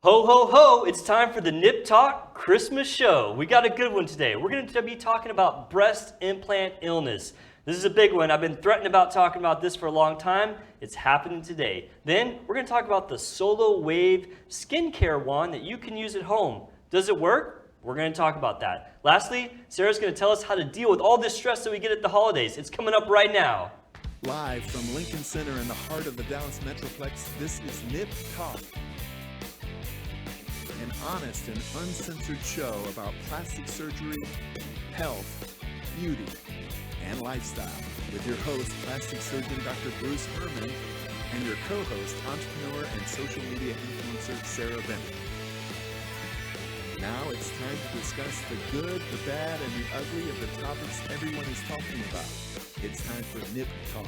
Ho, ho, ho, it's time for the Nip Talk Christmas show. We got a good one today. We're going to be talking about breast implant illness. This is a big one. I've been threatening about talking about this for a long time. It's happening today. Then we're going to talk about the Solawave skincare wand that you can use at home. Does it work? We're going to talk about that. Lastly, Sarah's going to tell us how to deal with all this stress that we get at the holidays. It's coming up right now. Live from Lincoln Center in the heart of the Dallas Metroplex, this is Nip Talk. An honest and uncensored show about plastic surgery, health, beauty, and lifestyle with your host, plastic surgeon Dr. Bruce Hermann, and your co-host, entrepreneur and social media influencer Sarah Bennett. Now it's time to discuss the good, the bad, and the ugly of the topics everyone is talking about. It's time for Nip Talk.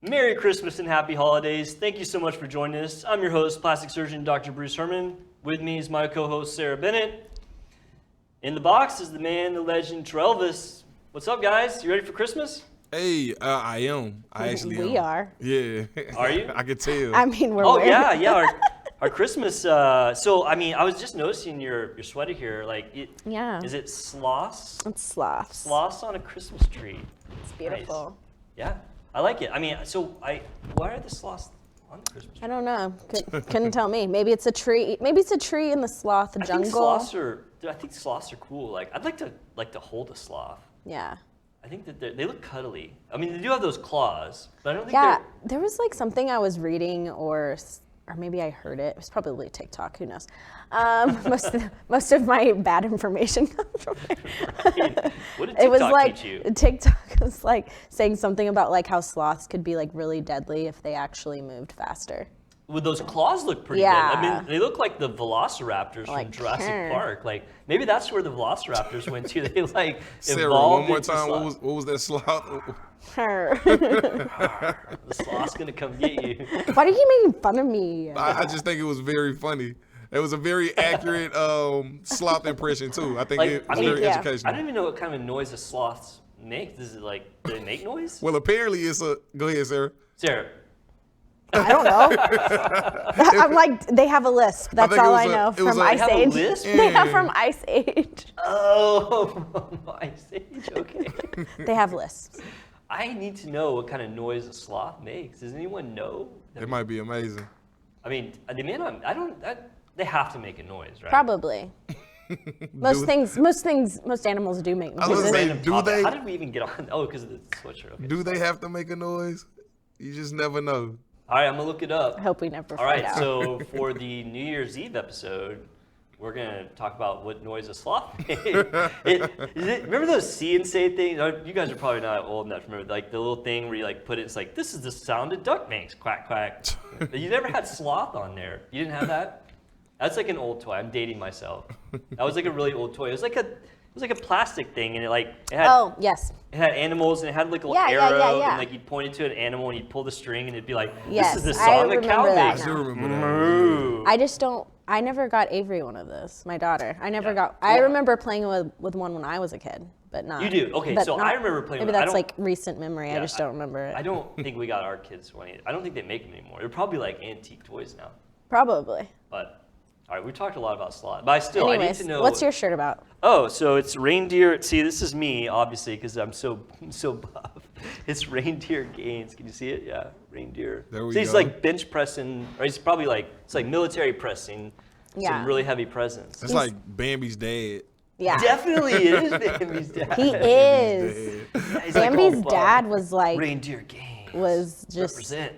Merry Christmas and Happy Holidays. Thank you so much for joining us. I'm your host, plastic surgeon Dr. Bruce Hermann. With me is my co-host, Sarah Bennett. In the box is the man, the legend, Relivers. What's up, guys? You ready for Christmas? Hey, I am. I actually We am. are. Yeah. Are you? I could tell. I mean, we're Oh, wearing yeah. Our Christmas, I was just noticing your sweater here. Yeah. Is it sloths? It's sloths. Sloths on a Christmas tree. It's beautiful. Nice. Yeah, I like it. Why are the sloths on the Christmas tree? I don't know. Couldn't tell me. Maybe it's a tree. Maybe it's a tree in the sloth jungle. I think sloths are cool. I'd like to hold a sloth. Yeah. I think that they look cuddly. I mean, they do have those claws, but I don't think Yeah. There was something I was reading or maybe I heard it. It was probably TikTok. Who knows? Most of my bad information comes from there. Right. What did TikTok teach you? TikTok was saying something about how sloths could be really deadly if they actually moved faster. Well, those claws look pretty Yeah. good. I mean, they look like the velociraptors from Jurassic Park. Maybe that's where the velociraptors went to. They Sarah, evolved one more into time. sloths. What was that sloth? The sloth's gonna come get you. Why do you keep making fun of me? I just think it was very funny. It was a very accurate sloth impression too. I think it was very yeah. educational. I don't even know what kind of noise the sloths make. Do they make noise? Well, apparently it's a. Go ahead, Sarah. Sarah. I don't know. I'm they have a lisp. That's think it all was I a- know it was from a- Ice They have a Age. lisp? They have from Ice Age. Oh, Ice Age. Okay. They have lisps. I need to know what kind of noise a sloth makes. Does anyone know? It might be amazing. I mean, they may not. They have to make a noise, right? Probably. Most animals do make I was noises. gonna say, Random do topic. they? How did we even get on? Oh, because of the sweatshirt. Okay. Do they have to make a noise? You just never know. All right, I'm gonna look it up. I hope we never All right, find out. so for the New Year's Eve episode, we're gonna talk about what noise a sloth made. Remember those see and say things? You guys are probably not old enough to remember, the little thing where you put it. It's this is the sound a duck makes, quack quack. You never had sloth on there. You didn't have that? That's an old toy. I'm dating myself. That was a really old toy. It was a plastic thing, and it had. Oh, yes. It had animals, and it had a little Yeah, yeah, arrow, yeah. and you'd point it to an animal, and you'd pull the string, and it'd be Yes, this is the I song a remember cow that makes. I do now. remember that. Moo. I never got Avery one of those, my daughter. I remember playing with one when I was a kid, but not. You do? Okay, but so not- I remember playing Maybe with- I that's don't- recent memory. I Yeah, just don't remember it. I don't think we got our kids one. I don't think they make them anymore. They're probably antique toys now. Probably. But all right, we talked a lot about sloth, but I need Anyways, to know. what's your shirt about? Oh, so it's reindeer. See, this is me, obviously, because I'm so buff. It's reindeer gains. Can you see it? Yeah, reindeer. There we see, he's go. bench pressing, or he's probably it's military pressing. Yeah. Some really heavy presents. It's like Bambi's dad. Yeah. Definitely, it is Bambi's dad. He is. Yeah, he's Bambi's all buff. dad was Reindeer gains. was just- represent.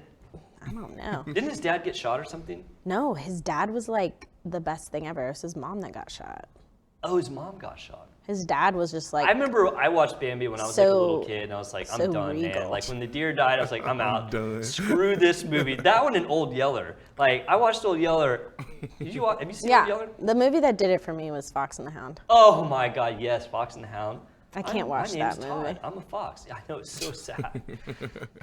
I don't know. Didn't his dad get shot or something? No, his dad was the best thing ever. It was his mom that got shot. Oh, his mom got shot. His dad was just I remember I watched Bambi when I was a little kid, and I was I'm so done, man. regal. When the deer died, I was I'm out. done. Screw this movie. That one and Old Yeller. I watched Old Yeller. Did you watch? Have you seen Old Yeah. Yeller? The movie that did it for me was Fox and the Hound. Oh my God, yes, Fox and the Hound. I can't watch my that name's movie. Todd. I'm a fox. Yeah, I know, it's so sad.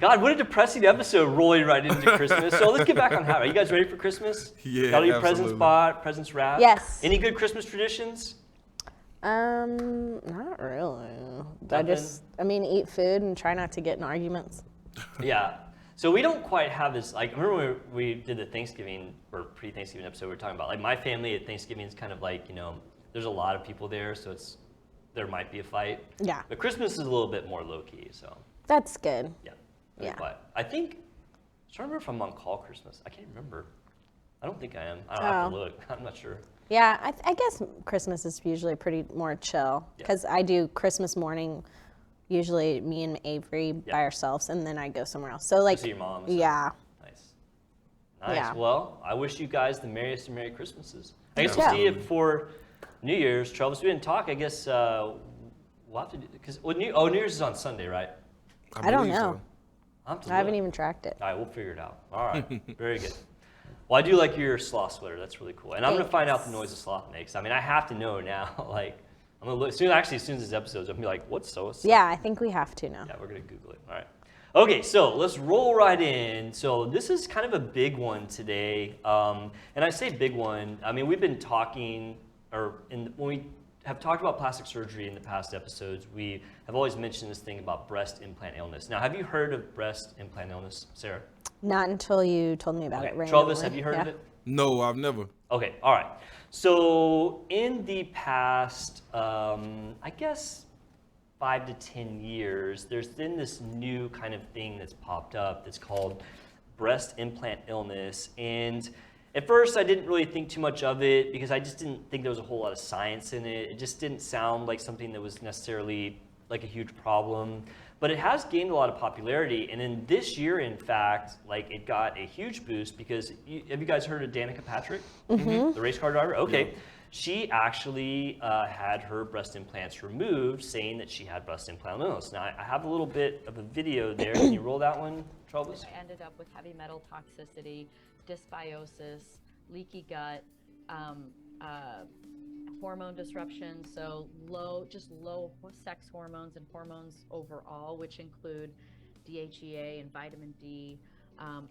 God, what a depressing episode rolling right into Christmas. So let's get back on how. Are you guys ready for Christmas? Yeah, Got all your presents absolutely. bought, presents wrapped? Yes. Any good Christmas traditions? Not really. Nothing? I mean, eat food and try not to get in arguments. Yeah. So we don't quite have this, like, I remember when we did the Thanksgiving or pre-Thanksgiving episode, we were talking about, like, my family at Thanksgiving is kind of like, there's a lot of people there, so there might be a fight. Yeah. But Christmas is a little bit more low-key, so. That's good. Yeah. Yeah. But I think, I'm trying to remember if I'm on call Christmas. I can't remember. I don't think I am. I don't have to look. I'm not sure. Yeah, I guess Christmas is usually pretty more chill because I do Christmas morning. Usually, me and Avery by ourselves, and then I go somewhere else. So like, see your mom. Yeah. Nice. Nice. Yeah. Well, I wish you guys the merriest of Merry Christmases. I guess Yeah. we'll see you for New Year's. Travis, we didn't talk. I guess we'll have to do because New Year's is on Sunday, right? I don't believe know. I'll have to I haven't look. even tracked it. All right, we'll figure it out. All right, very good. Well, I do like your sloth sweater. That's really cool. And I'm going to find out the noise a sloth makes. I mean, I have to know now. Like, I'm going to look. As soon as this episode's, I'm going to be like, what's so? Yeah, I think we have to now. Yeah, we're going to Google it. All right. Okay, so let's roll right in. So this is kind of a big one today. And I say big one, I mean, we've been talking, when we have talked about plastic surgery in the past episodes, we have always mentioned this thing about breast implant illness. Now, have you heard of breast implant illness, Sarah? Not until you told me about it randomly. Travis, have you heard of it? No, I've never. Okay, all right. So in the past, I guess 5 to 10 years, there's been this new kind of thing that's popped up that's called breast implant illness. And at first, I didn't really think too much of it because I just didn't think there was a whole lot of science in it. It just didn't sound like something that was necessarily like a huge problem. But it has gained a lot of popularity. And in this year, in fact, like it got a huge boost because have you guys heard of Danica Patrick? Mm-hmm. The race car driver? Okay. Yeah. She actually had her breast implants removed, saying that she had breast implant illness. Now, I have a little bit of a video there. Can you roll that one, Travis? I ended up with heavy metal toxicity, dysbiosis, leaky gut, hormone disruption, so low sex hormones and hormones overall, which include DHEA and vitamin D,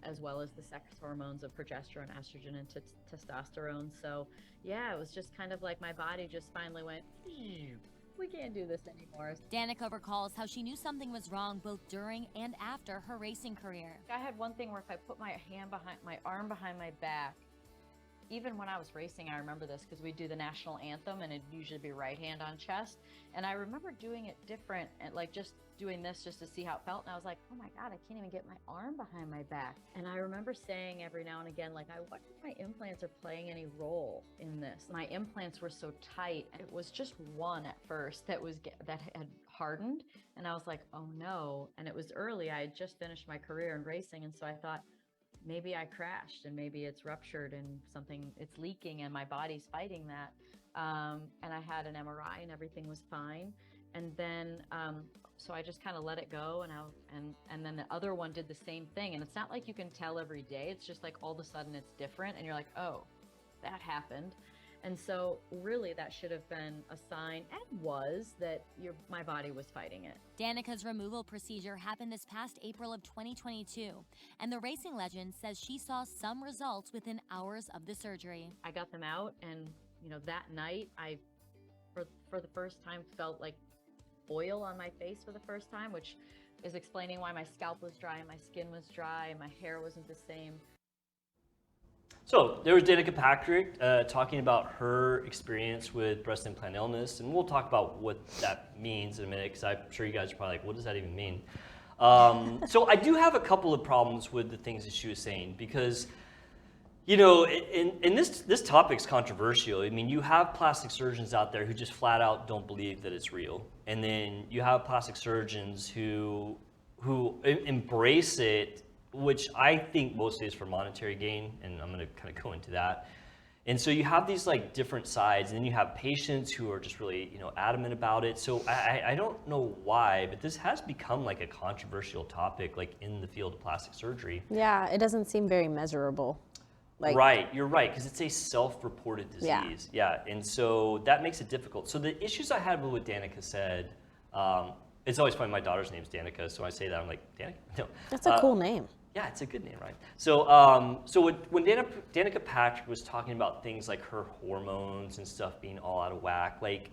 as well as the sex hormones of progesterone, estrogen, and testosterone. So yeah, it was just kind of like my body just finally went, we can't do this anymore. Danica recalls how she knew something was wrong both during and after her racing career. I had one thing where if I put my arm behind my back, even when I was racing, I remember this because we do the national anthem and it'd usually be right hand on chest. And I remember doing it different and like just doing this just to see how it felt. And I was like, oh my God, I can't even get my arm behind my back. And I remember saying every now and again, like, I wonder if my implants are playing any role in this. My implants were so tight. It was just one at first that had hardened. And I was like, oh no. And it was early. I had just finished my career in racing. And so I thought, maybe I crashed and maybe it's ruptured and it's leaking and my body's fighting that. And I had an MRI and everything was fine. And then, so I just kind of let it go and then the other one did the same thing. And it's not like you can tell every day. It's just like all of a sudden it's different and you're like, oh, that happened. And so really that should have been a sign, and was, that my body was fighting it. Danica's removal procedure happened this past April of 2022, and the racing legend says she saw some results within hours of the surgery. I got them out, and that night I, for the first time, felt like oil on my face for the first time, which is explaining why my scalp was dry and my skin was dry and my hair wasn't the same. So there was Danica Patrick talking about her experience with breast implant illness, and we'll talk about what that means in a minute, because I'm sure you guys are probably like, what does that even mean? So I do have a couple of problems with the things that she was saying, because, and this topic's controversial. I mean, you have plastic surgeons out there who just flat out don't believe that it's real, and then you have plastic surgeons who embrace it, which I think mostly is for monetary gain, and I'm going to kind of go into that. And so you have these like different sides, and then you have patients who are just really adamant about it. So I don't know why, but this has become like a controversial topic, like in the field of plastic surgery. Yeah, it doesn't seem very measurable. Right, you're right, because it's a self-reported disease. Yeah, and so that makes it difficult. So the issues I had with what Danica said, it's always funny, my daughter's name's Danica, so I say that, I'm like, Danica? No. That's a cool name. Yeah, it's a good name, right? So, when Danica Patrick was talking about things like her hormones and stuff being all out of whack, like,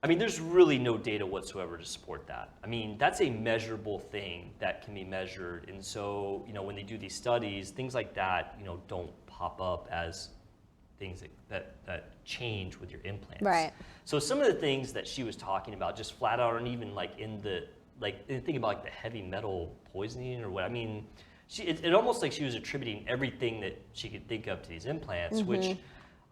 I mean, there's really no data whatsoever to support that. I mean, that's a measurable thing that can be measured. And so, when they do these studies, things like that, don't pop up as things that change with your implants. Right. So some of the things that she was talking about just flat out aren't even think about like the heavy metal poisoning or what. I mean, it almost like she was attributing everything that she could think of to these implants, which,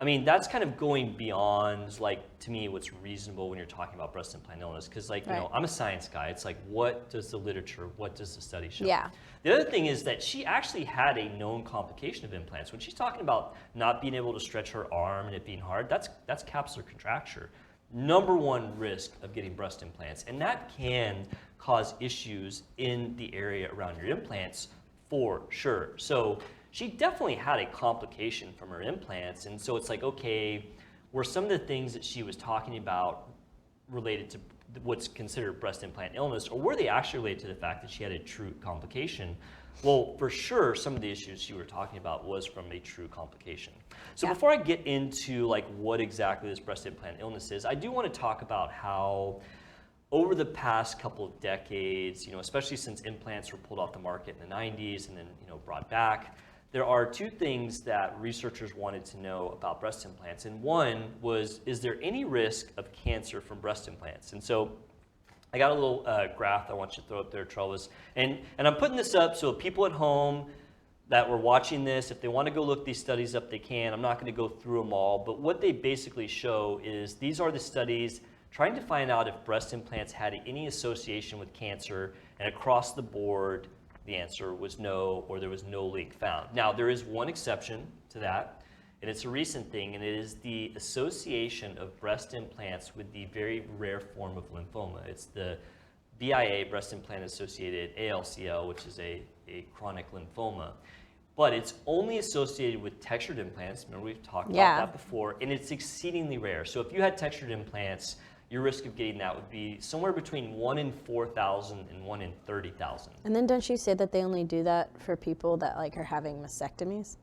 I mean, that's kind of going beyond, like, to me, what's reasonable when you're talking about breast implant illness. Because, like, I'm a science guy. It's like, what does the literature, what does the study show? Yeah. The other thing is that she actually had a known complication of implants. When she's talking about not being able to stretch her arm and it being hard, that's capsular contracture. Number one risk of getting breast implants. And that can cause issues in the area around your implants for sure. So she definitely had a complication from her implants. And so it's like, okay, were some of the things that she was talking about related to what's considered breast implant illness, or were they actually related to the fact that she had a true complication? Well, for sure, some of the issues she were talking about was from a true complication. So before I get into like what exactly this breast implant illness is, I do want to talk about how over the past couple of decades, especially since implants were pulled off the market in the 90s and then, brought back, there are two things that researchers wanted to know about breast implants. And one was, is there any risk of cancer from breast implants? And so I got a little graph I want you to throw up there, Travis. And I'm putting this up so people at home that were watching this, if they want to go look these studies up, they can. I'm not going to go through them all. But what they basically show is these are the studies trying to find out if breast implants had any association with cancer. And across the board, the answer was no, or there was no link found. Now, there is one exception to that, and it's a recent thing, and it is the association of breast implants with the very rare form of lymphoma. It's the BIA, breast implant associated ALCL, which is a chronic lymphoma. But it's only associated with textured implants. Remember, we've talked about that before, and it's exceedingly rare. So if you had textured implants, your risk of getting that would be somewhere between 1 in 4,000 and 1 in 30,000. And then don't you say that they only do that for people that like are having mastectomies?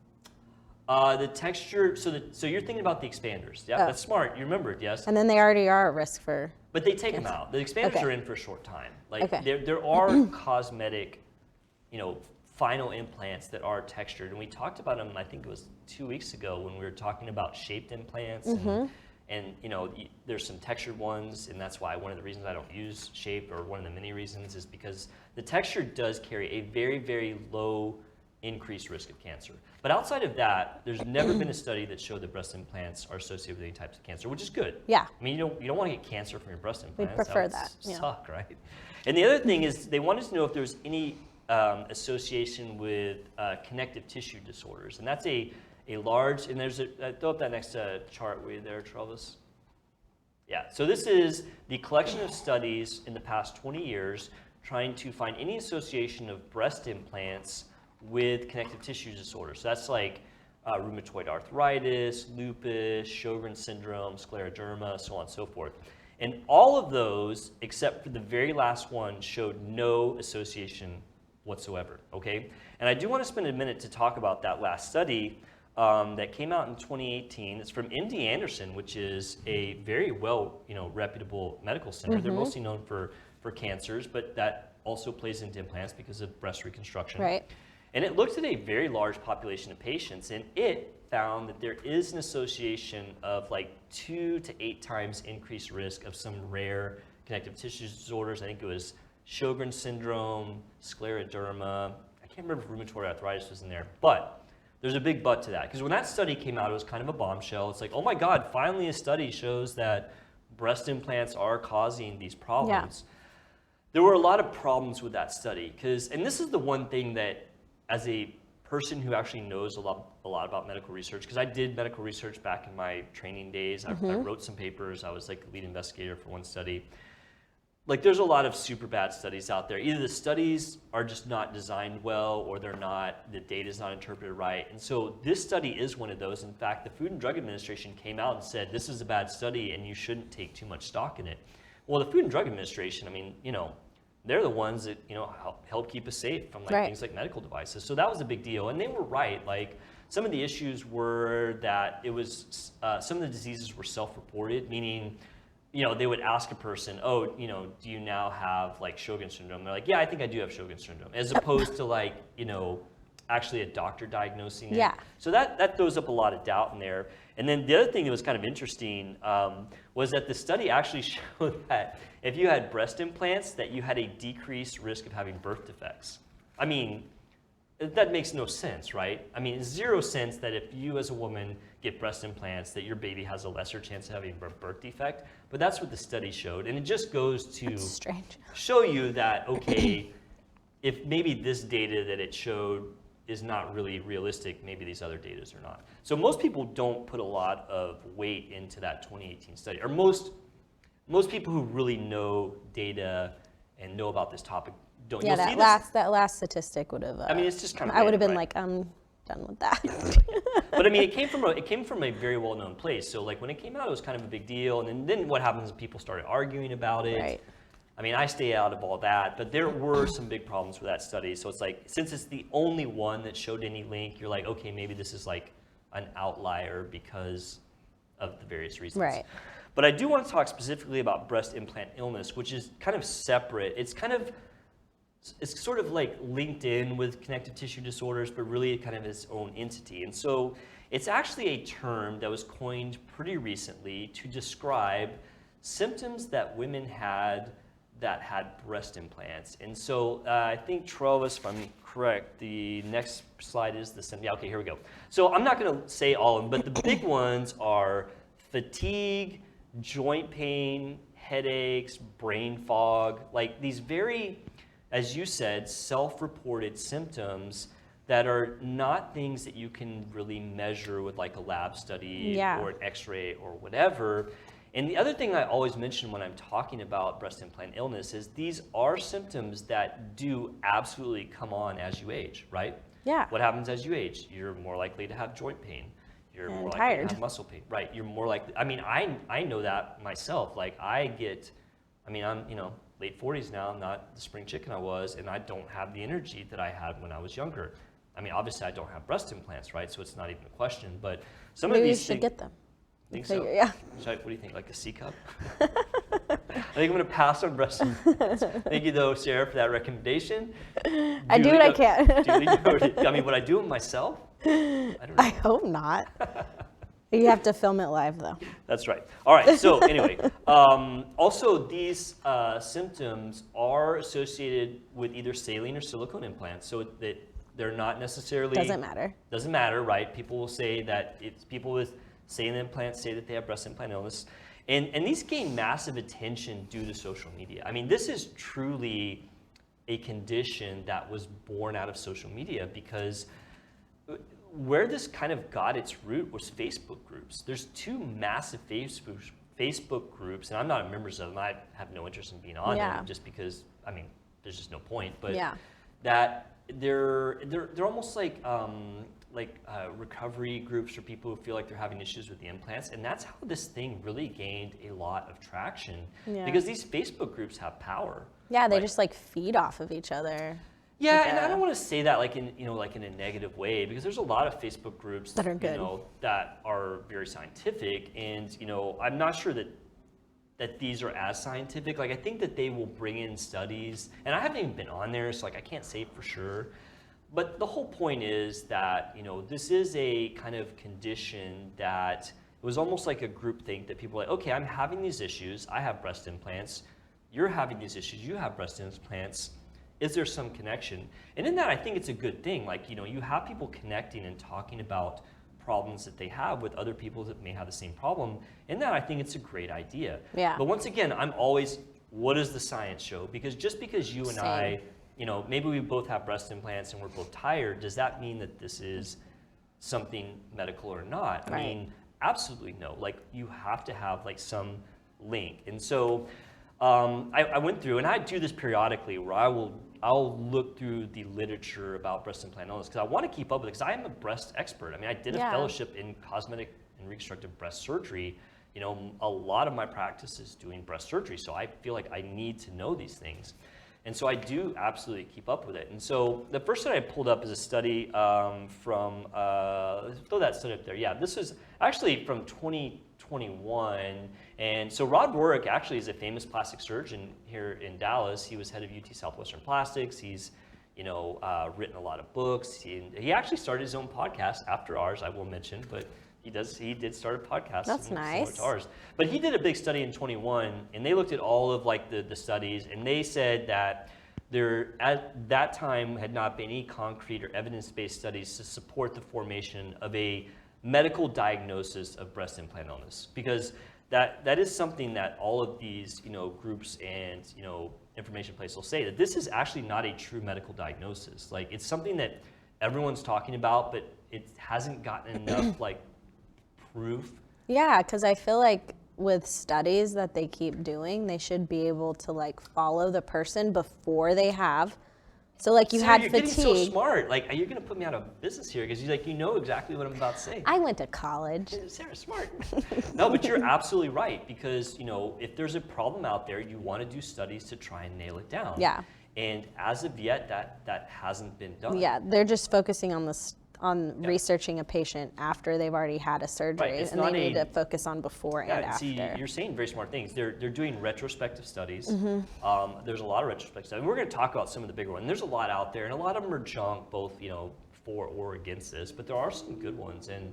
The texture, so you're thinking about the expanders. Yeah, that's smart. You remembered, yes? And then they already are at risk for... But they take them out. The expanders are in for a short time. Like there are cosmetic, final implants that are textured. And we talked about them, I think it was 2 weeks ago when we were talking about shaped implants. And there's some textured ones, and that's why one of the reasons I don't use shape, or one of the many reasons, is because the texture does carry a very, very low increased risk of cancer. But outside of that, there's never been a study that showed that breast implants are associated with any types of cancer, which is good. Yeah. I mean, you don't want to get cancer from your breast implants. We prefer that. That. Suck, right? And the other thing is they wanted to know if there was any association with connective tissue disorders, and that's a large, and there's throw up that next chart with you there, Travis. Yeah, so this is the collection of studies in the past 20 years trying to find any association of breast implants with connective tissue disorders. So that's like rheumatoid arthritis, lupus, Sjogren's syndrome, scleroderma, so on and so forth. And all of those, except for the very last one, showed no association whatsoever, okay? And I do want to spend a minute to talk about that last study that came out in 2018. It's from MD Anderson, which is a very reputable medical center. They're mostly known for cancers, but that also plays into implants because of breast reconstruction. Right. And it looked at a very large population of patients, and it found that there is an association of like 2 to 8 times increased risk of some rare connective tissue disorders. I think it was Sjogren's syndrome, scleroderma. I can't remember if rheumatoid arthritis was in there, but there's a big but to that, because when that study came out, it was kind of a bombshell. It's like, oh my God, finally a study shows that breast implants are causing these problems. Yeah. There were a lot of problems with that study, and this is the one thing that, as a person who actually knows a lot about medical research, because I did medical research back in my training days. I wrote some papers. I was like the lead investigator for one study. Like, there's a lot of super bad studies out there. Either the studies are just not designed well, or the data is not interpreted right. And so this study is one of those. In fact, the Food and Drug Administration came out and said, this is a bad study and you shouldn't take too much stock in it. Well, the Food and Drug Administration, I mean, they're the ones that, help keep us safe from things like medical devices. So that was a big deal. And they were right. Like, some of the issues were that it was, some of the diseases were self-reported, meaning they would ask a person, oh, do you now have like Sjogren's syndrome? They're like, yeah, I think I do have Sjogren's syndrome, as opposed to like, actually a doctor diagnosing it. Yeah. So that throws up a lot of doubt in there. And then the other thing that was kind of interesting was that the study actually showed that if you had breast implants, that you had a decreased risk of having birth defects. I mean, that makes no sense, right? I mean, 0 sense that if you as a woman get breast implants, that your baby has a lesser chance of having a birth defect. But that's what the study showed. And it just goes to Strange. show you that, okay, if maybe this data that it showed is not really realistic, maybe these other data are not. So most people don't put a lot of weight into that 2018 study, or most people who really know data and know about this topic don't. Yeah, that last statistic would have. I mean, it's just kind of. I would have been right? like, I'm done with that. But I mean, it came from a very well-known place. So like when it came out, it was kind of a big deal, and then what happens is people started arguing about it. Right. I mean, I stay out of all that, but there were some big problems with that study. So it's like, since it's the only one that showed any link, you're like, okay, maybe this is like an outlier because of the various reasons. Right. But I do want to talk specifically about breast implant illness, which is kind of separate. It's sort of like linked in with connective tissue disorders, but really kind of its own entity. And so it's actually a term that was coined pretty recently to describe symptoms that women had that had breast implants. And so I think, Travis, if I'm correct, the next slide is the symptom. Yeah, okay, here we go. So I'm not going to say all of them, but the big ones are fatigue, joint pain, headaches, brain fog, like these very, as you said, self-reported symptoms that are not things that you can really measure with like a lab study or an x-ray or whatever. And the other thing I always mention when I'm talking about breast implant illness is these are symptoms that do absolutely come on as you age, right? Yeah. What happens as you age? You're more likely to have joint pain. You're more likely tired. to have muscle pain. Right. You're more likely, I mean, I know that myself. Like I'm, late 40s now, not the spring chicken I was, and I don't have the energy that I had when I was younger. I mean, obviously I don't have breast implants, right? So it's not even a question, but some Maybe of these you should get them. Think so? Yeah. What do you think, like a C cup? I think I'm going to pass on breast implants. Thank you, though, Sarah, for that recommendation. I do what I can. Duly noted. I mean, would I do it myself? I don't know. I hope not. You have to film it live, though. That's right. All right, so anyway, also these symptoms are associated with either saline or silicone implants, so that they're not necessarily... Doesn't matter. Doesn't matter, right? People will say that it's people with saline implants say that they have breast implant illness. And these gain massive attention due to social media. I mean, this is truly a condition that was born out of social media, because where this kind of got its root was Facebook groups. There's 2 massive Facebook groups, and I'm not a member of them. I have no interest in being on them just because, I mean, there's just no point. But that they're almost like recovery groups for people who feel like they're having issues with the implants, and that's how this thing really gained a lot of traction, because these Facebook groups have power. Yeah, they just like feed off of each other. Yeah, and I don't want to say that like in a negative way, because there's a lot of Facebook groups that are good, that are very scientific, and I'm not sure that these are as scientific. Like I think that they will bring in studies, and I haven't even been on there, so like I can't say for sure. But the whole point is that, this is a kind of condition that it was almost like a group think that people are like, okay, I'm having these issues. I have breast implants. You're having these issues. You have breast implants. Is there some connection? And in that, I think it's a good thing. Like, you have people connecting and talking about problems that they have with other people that may have the same problem. In that, I think it's a great idea. Yeah. But once again, I'm always, what does the science show? Because just because you and I, maybe we both have breast implants and we're both tired, does that mean that this is something medical or not? I mean, absolutely no. Like, you have to have like some link. And so I went through, and I do this periodically, where I'll look through the literature about breast implant illness, because I want to keep up with it, because I am a breast expert. I mean, I did a fellowship in cosmetic and reconstructive breast surgery. A lot of my practice is doing breast surgery, so I feel like I need to know these things. And so I do absolutely keep up with it. And so the first study I pulled up is a study from, throw that study up there. Yeah, this is actually from 2021. And so Rod Warwick actually is a famous plastic surgeon here in Dallas. He was head of UT Southwestern Plastics. He's written a lot of books. He actually started his own podcast after ours, I will mention, but he did start a podcast. That's nice. Similar to ours. But he did a big study in 21, and they looked at all of like the studies, and they said that there at that time had not been any concrete or evidence-based studies to support the formation of a medical diagnosis of breast implant illness, because that is something that all of these groups and information places will say, that this is actually not a true medical diagnosis. Like, it's something that everyone's talking about, but it hasn't gotten enough like proof. Yeah, because I feel like with studies that they keep doing, they should be able to like follow the person before they have. So like you Sarah, had you're fatigue. getting so smart. Like, are you going to put me out of business here? Because you know exactly what I'm about to say. I went to college. Sarah's smart. No, but you're absolutely right, because if there's a problem out there, you want to do studies to try and nail it down. Yeah. And as of yet, that hasn't been done. Yeah, they're just focusing on researching a patient after they've already had a surgery, Right, it's and they not need to focus on before and after. See, you're saying very smart things. They're doing retrospective studies. Mm-hmm. There's a lot of retrospective studies. We're going to talk about some of the bigger ones. There's a lot out there, and a lot of them are junk, both for or against this. But there are some good ones, and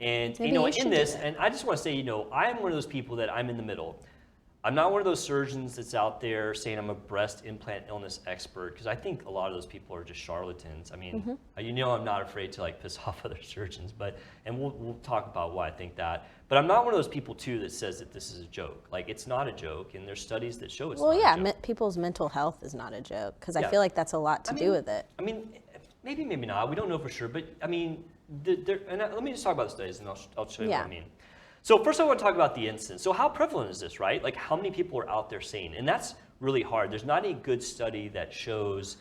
Maybe you should in do this, it. and I just want to say, I am one of those people that I'm in the middle. I'm not one of those surgeons that's out there saying I'm a breast implant illness expert, because I think a lot of those people are just charlatans. I mean, I'm not afraid to like piss off other surgeons, and we'll talk about why I think that. But I'm not one of those people too that says that this is a joke. Like, it's not a joke, and there's studies that show it's not a joke. People's mental health is not a joke, because I Yeah. feel like that's a lot to do with it. I mean, maybe not. We don't know for sure, but I mean, let me just talk about the studies, and I'll show you what I mean. So first I want to talk about the incidence. So how prevalent is this, right? Like, how many people are out there saying? And that's really hard. There's not a good study that shows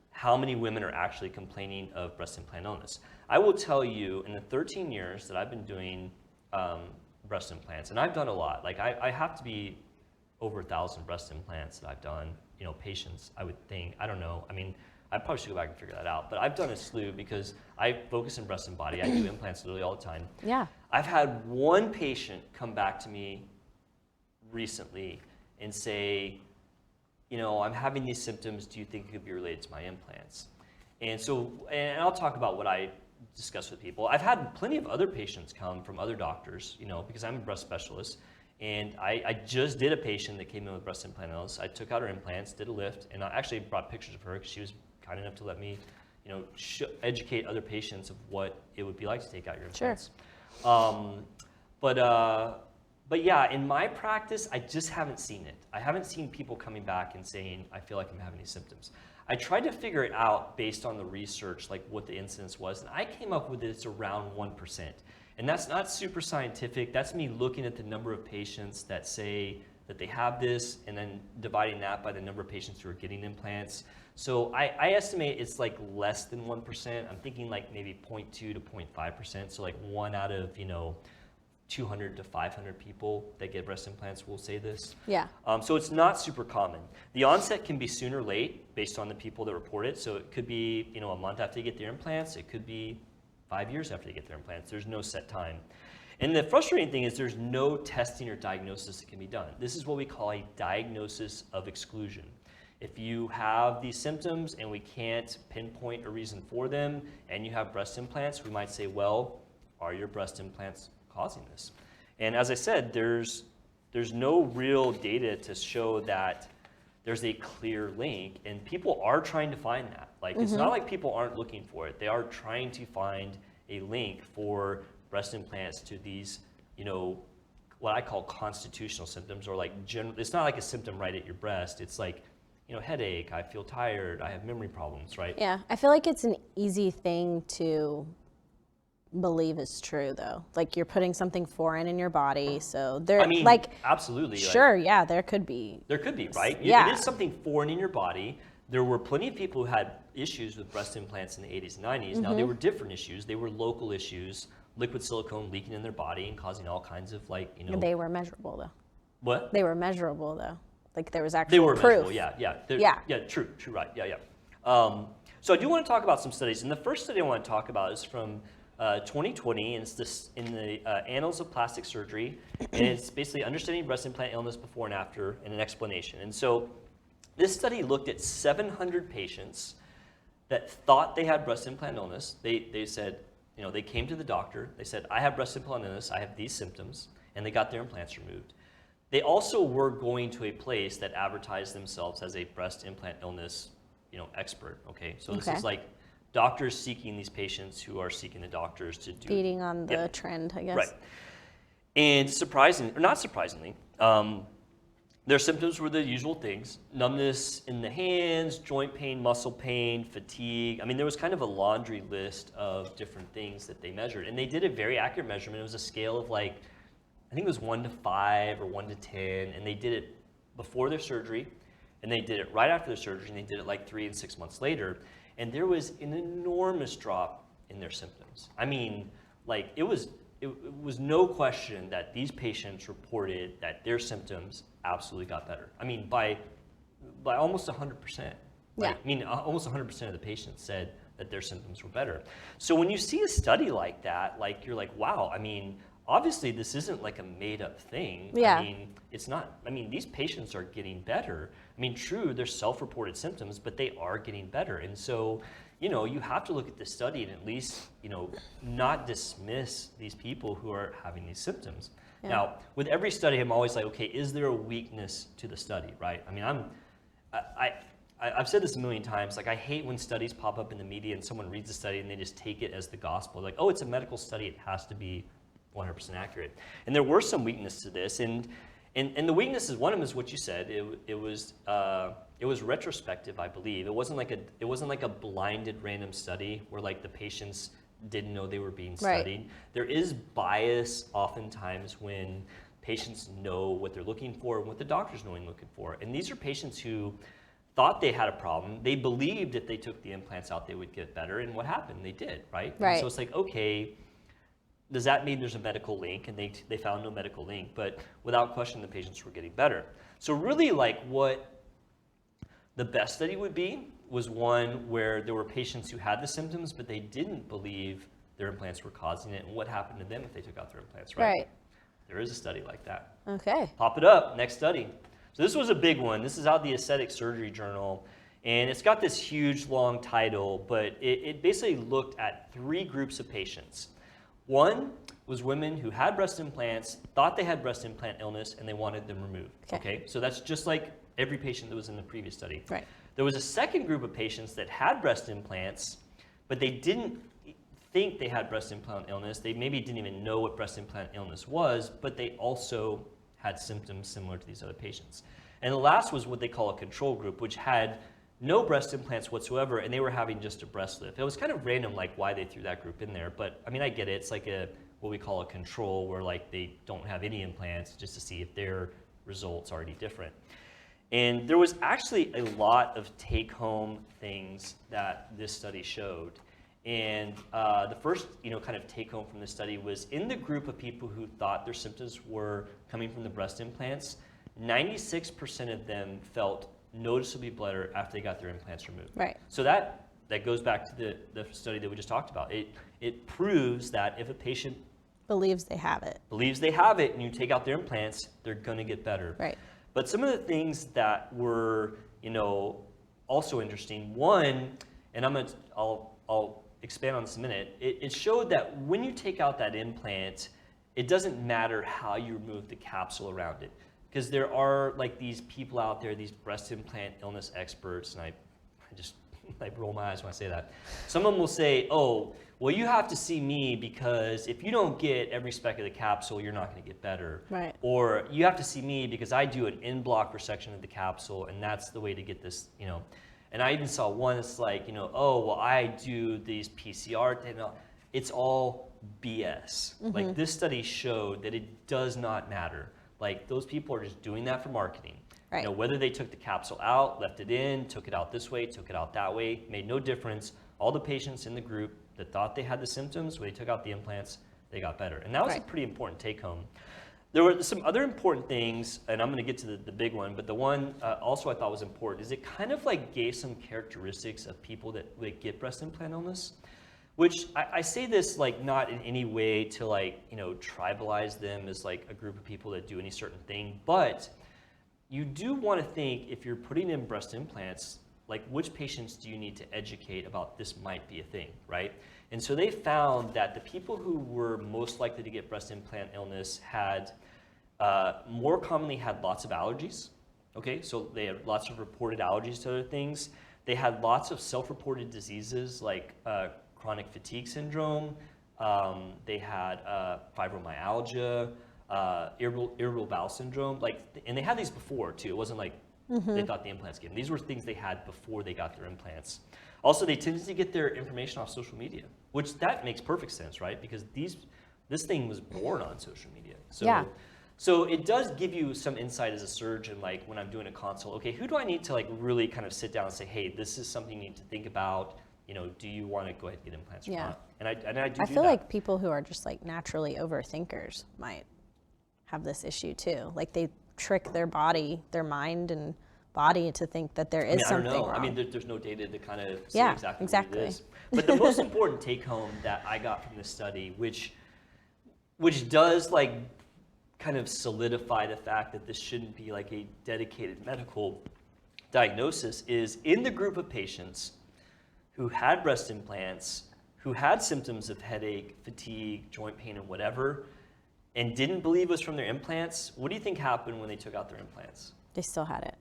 how many women are actually complaining of breast implant illness. I will tell you, in the 13 years that I've been doing breast implants, and I've done a lot. Like, I have to be over 1,000 breast implants that I've done, patients, I would think. I don't know. I mean, I probably should go back and figure that out. But I've done a slew, because I focus in breast and body. I do implants literally all the time. Yeah. I've had one patient come back to me recently and say, I'm having these symptoms. Do you think it could be related to my implants? And I'll talk about what I discuss with people. I've had plenty of other patients come from other doctors, because I'm a breast specialist. And I just did a patient that came in with breast implant illness. I took out her implants, did a lift, and I actually brought pictures of her, because she was kind enough to let me, educate other patients of what it would be like to take out your implants. Sure. But yeah, in my practice, I just haven't seen it. I haven't seen people coming back and saying, I feel like I'm having these symptoms. I tried to figure it out based on the research, like what the incidence was, and I came up with it, it's around 1%. And that's not super scientific. That's me looking at the number of patients that say that they have this, and then dividing that by the number of patients who are getting implants. So I estimate it's like less than 1%. I'm thinking like maybe 0.2 to 0.5%. So like 1 out of 200 to 500 people that get breast implants will say this. Yeah. So it's not super common. The onset can be soon or late based on the people that report it. So it could be a month after they get their implants. It could be 5 years after they get their implants. There's no set time. And the frustrating thing is there's no testing or diagnosis that can be done. This is what we call a diagnosis of exclusion. If you have these symptoms and we can't pinpoint a reason for them, and you have breast implants, we might say, well, are your breast implants causing this? And as I said, there's no real data to show that there's a clear link, and people are trying to find that. Like, it's not like people aren't looking for it. They are trying to find a link for breast implants to these, what I call constitutional symptoms, or like it's not like a symptom right at your breast. It's like, headache, I feel tired, I have memory problems, right? Yeah, I feel like it's an easy thing to believe is true, though. Like, you're putting something foreign in your body, so absolutely. Sure, yeah, there could be. There could be, right? Yeah. It is something foreign in your body. There were plenty of people who had issues with breast implants in the 80s and 90s. Now, they were different issues. They were local issues, liquid silicone leaking in their body and causing all kinds of They were measurable, though. What? They were measurable, though. like there was They actual were proof. measurable, yeah. Yeah. True, right, yeah. So I do want to talk about some studies, and the first study I want to talk about is from 2020, and it's this in the Annals of Plastic Surgery, and it's basically understanding breast implant illness before and after, and an explanation. And so this study looked at 700 patients that thought they had breast implant illness. They said, they came to the doctor, they said, I have breast implant illness, I have these symptoms, and they got their implants removed. They also were going to a place that advertised themselves as a breast implant illness expert, okay? So this is like doctors seeking these patients who are seeking the doctors to do. Feeding on the trend, I guess. Right. And not surprisingly, their symptoms were the usual things: numbness in the hands, joint pain, muscle pain, fatigue. I mean, there was kind of a laundry list of different things that they measured. And they did a very accurate measurement. It was a scale of I think it was 1 to 5 or 1 to 10, and they did it before their surgery, and they did it right after their surgery, and they did it 3 and 6 months later, and there was an enormous drop in their symptoms. I mean, it was no question that these patients reported that their symptoms absolutely got better. I mean, by almost 100%. Yeah. I mean, almost 100% of the patients said that their symptoms were better. So when you see a study like that, you're like, wow, I mean, obviously this isn't a made-up thing. Yeah. I mean, it's not. I mean, these patients are getting better. I mean, true, they're self-reported symptoms, but they are getting better. And so, you have to look at this study and at least, not dismiss these people who are having these symptoms. Yeah. Now, with every study, I'm always like, okay, is there a weakness to the study, right? I mean, I've said this a million times. I hate when studies pop up in the media and someone reads a study and they just take it as the gospel. Like, oh, it's a medical study, it has to be 100% accurate. And there were some weaknesses to this, and the weaknesses, one of them is what you said. It was retrospective, I believe. It wasn't like a blinded random study where the patients didn't know they were being studied. Right. There is bias oftentimes when patients know what they're looking for and what the doctor's looking for. And these are patients who thought they had a problem. They believed if they took the implants out, they would get better. And what happened? They did, right? And so it's okay, does that mean there's a medical link? And they found no medical link, but without question, the patients were getting better. So really what the best study would be was one where there were patients who had the symptoms, but they didn't believe their implants were causing it, and what happened to them if they took out their implants, right? Right. There is a study like that. Okay. Pop it up, next study. So this was a big one. This is out the Aesthetic Surgery Journal, and it's got this huge, long title, but it basically looked at 3 groups of patients. One was women who had breast implants, thought they had breast implant illness, and they wanted them removed. Okay? So that's just like every patient that was in the previous study. Right. There was a second group of patients that had breast implants, but they didn't think they had breast implant illness. They maybe didn't even know what breast implant illness was, but they also had symptoms similar to these other patients. And the last was what they call a control group, which had no breast implants whatsoever, and they were having just a breast lift. It was kind of random, why they threw that group in there, but I mean, I get it. It's what we call a control, where they don't have any implants, just to see if their results are any different. And there was actually a lot of take-home things that this study showed. And the first, kind of take-home from this study was in the group of people who thought their symptoms were coming from the breast implants, 96% of them felt noticeably better after they got their implants removed. Right. So that goes back to the study that we just talked about. It proves that if a patient believes they have it, and you take out their implants, they're going to get better. Right. But some of the things that were, also interesting. One, and I'll expand on this in a minute. It showed that when you take out that implant, it doesn't matter how you remove the capsule around it. Because there are these people out there, these breast implant illness experts, and I just roll my eyes when I say that. Some of them will say, oh, well, you have to see me because if you don't get every speck of the capsule, you're not going to get better. Right. Or you have to see me because I do an in-block resection of the capsule, and that's the way to get this, And I even saw one that's oh, well, I do these PCR. It's all BS. Mm-hmm. This study showed that it does not matter. Those people are just doing that for marketing. Right. Whether they took the capsule out, left it in, took it out this way, took it out that way, made no difference. All the patients in the group that thought they had the symptoms, when they took out the implants, they got better. And that was a pretty important take home. There were some other important things, and I'm going to get to the big one, but the one also I thought was important is it kind of like gave some characteristics of people that like, get breast implant illness, which I say this like not in any way to like, you know, tribalize them as like a group of people that do any certain thing, but you do want to think if you're putting in breast implants, like which patients do you need to educate about this might be a thing, right? And so they found that the people who were most likely to get breast implant illness had more commonly had lots of allergies. Okay, so they had lots of reported allergies to other things. They had lots of self-reported diseases like chronic fatigue syndrome. They had fibromyalgia, irritable bowel syndrome. Like, and they had these before too. It wasn't like they thought the implants gave them. These were things they had before they got their implants. Also, they tended to get their information off social media, which that makes perfect sense, right? Because this thing was born on social media. So, Yeah. So it does give you some insight as a surgeon, like when I'm doing a consult, okay, who do I need to like really kind of sit down and say, hey, this is something you need to think about. You know, do you want to go ahead and get implants or not? And I do I do feel that. like people who are just like naturally overthinkers might have this issue too. Like they trick their body, their mind and body to think that there is I something don't know. wrong. I mean, there's no data to kind of say Yeah, exactly exactly. what it is. But the most important take home that I got from this study, which does like kind of solidify the fact that this shouldn't be like a dedicated medical diagnosis, is in the group of patients who had breast implants, who had symptoms of headache, fatigue, joint pain, and whatever, and didn't believe it was from their implants, what do you think happened when they took out their implants? They still had it.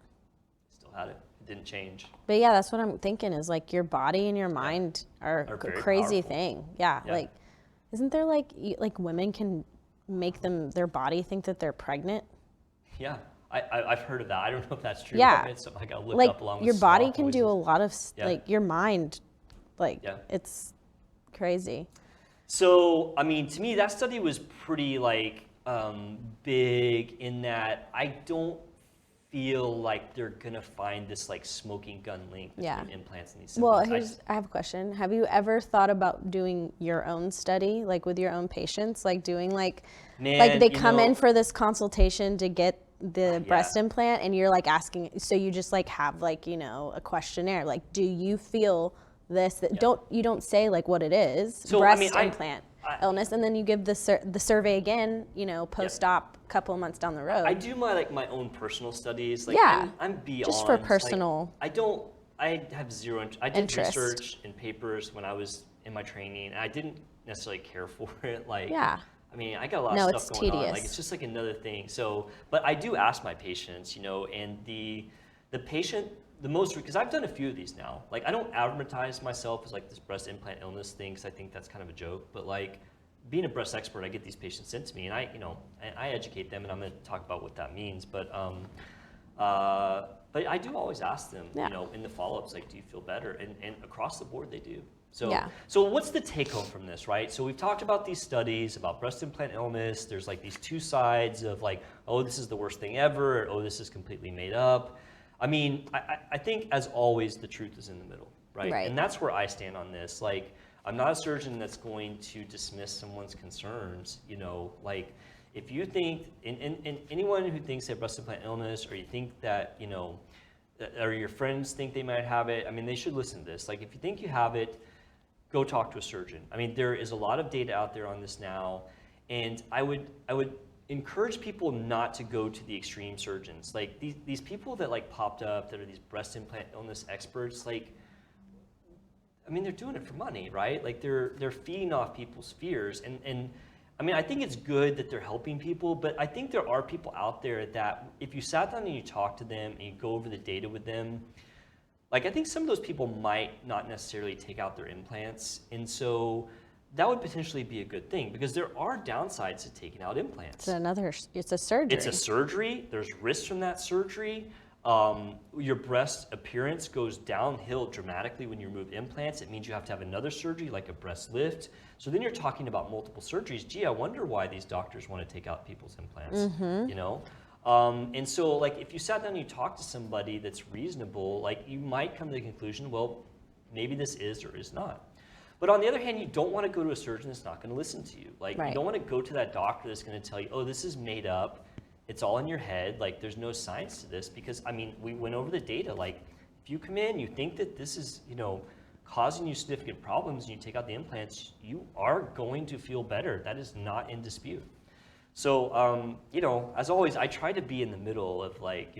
Still had it. It didn't change. But yeah, that's what I'm thinking is like your body and your mind are a very crazy powerful. thing. Yeah, Yeah. like isn't there like women can make their body think that they're pregnant? Yeah, I've heard of that. I don't know if that's true. Yeah. It's something I got to look Like up along with your body sloth can do a noises. lot of Yeah. like your mind, like Yeah. it's crazy. So, I mean, to me, that study was pretty like big in that I don't feel like they're gonna find this like smoking gun link between Yeah. implants and these Well, symptoms. I have a question. Have you ever thought about doing your own study, like with your own patients, like doing like Man, they you come in know- for this consultation to get the breast Yeah. implant, and you're like asking, so you just like have like a questionnaire, like, do you feel this? That you don't say like what it is, So, I breast mean, implant illness, and then you give the survey again, post-op, couple of months down the road. I do my own personal studies. Like, Yeah. I'm beyond. Just for like, personal I have zero. I did interest. research and papers when I was in my training, and I didn't necessarily care for it. Like, Yeah. I mean, I got a lot No, of it's stuff going on. Like, tedious. it's just like another thing. So, but I do ask my patients, and the patient, the most, because I've done a few of these now. Like, I don't advertise myself as like this breast implant illness thing, because I think that's kind of a joke. But like, being a breast expert, I get these patients sent to me, and I educate them, and I'm going to talk about what that means. But I do always ask them, Yeah. in the follow-ups, like, do you feel better? And across the board, they do. So, Yeah. so what's the take home from this, right? So we've talked about these studies about breast implant illness. There's like these two sides of like, oh, this is the worst thing ever, or oh, this is completely made up. I mean, I think as always, the truth is in the middle, right? Right. And that's where I stand on this. Like, I'm not a surgeon that's going to dismiss someone's concerns, like if you think, and anyone who thinks they have breast implant illness, or you think that, or your friends think they might have it, I mean, they should listen to this. Like, if you think you have it, go talk to a surgeon. I mean, there is a lot of data out there on this now, and I would encourage people not to go to the extreme surgeons. Like, these people that like popped up that are these breast implant illness experts, like, I mean, they're doing it for money, right? Like, they're feeding off people's fears, and I mean, I think it's good that they're helping people, but I think there are people out there that if you sat down and you talk to them and you go over the data with them, like, I think some of those people might not necessarily take out their implants, and so that would potentially be a good thing, because there are downsides to taking out implants. It's a surgery. It's a surgery. There's risks from that surgery. Your breast appearance goes downhill dramatically when you remove implants. It means you have to have another surgery, like a breast lift. So then you're talking about multiple surgeries. Gee, I wonder why these doctors want to take out people's implants, And so, like, if you sat down and you talk to somebody that's reasonable, like, you might come to the conclusion, well, maybe this is or is not. But on the other hand, you don't want to go to a surgeon that's not going to listen to you. Like, Right. you don't want to go to that doctor that's going to tell you, oh, this is made up. It's all in your head. Like, there's no science to this. Because, I mean, we went over the data. Like, if you come in, you think that this is, causing you significant problems, and you take out the implants, you are going to feel better. That is not in dispute. So, as always, I try to be in the middle of, like,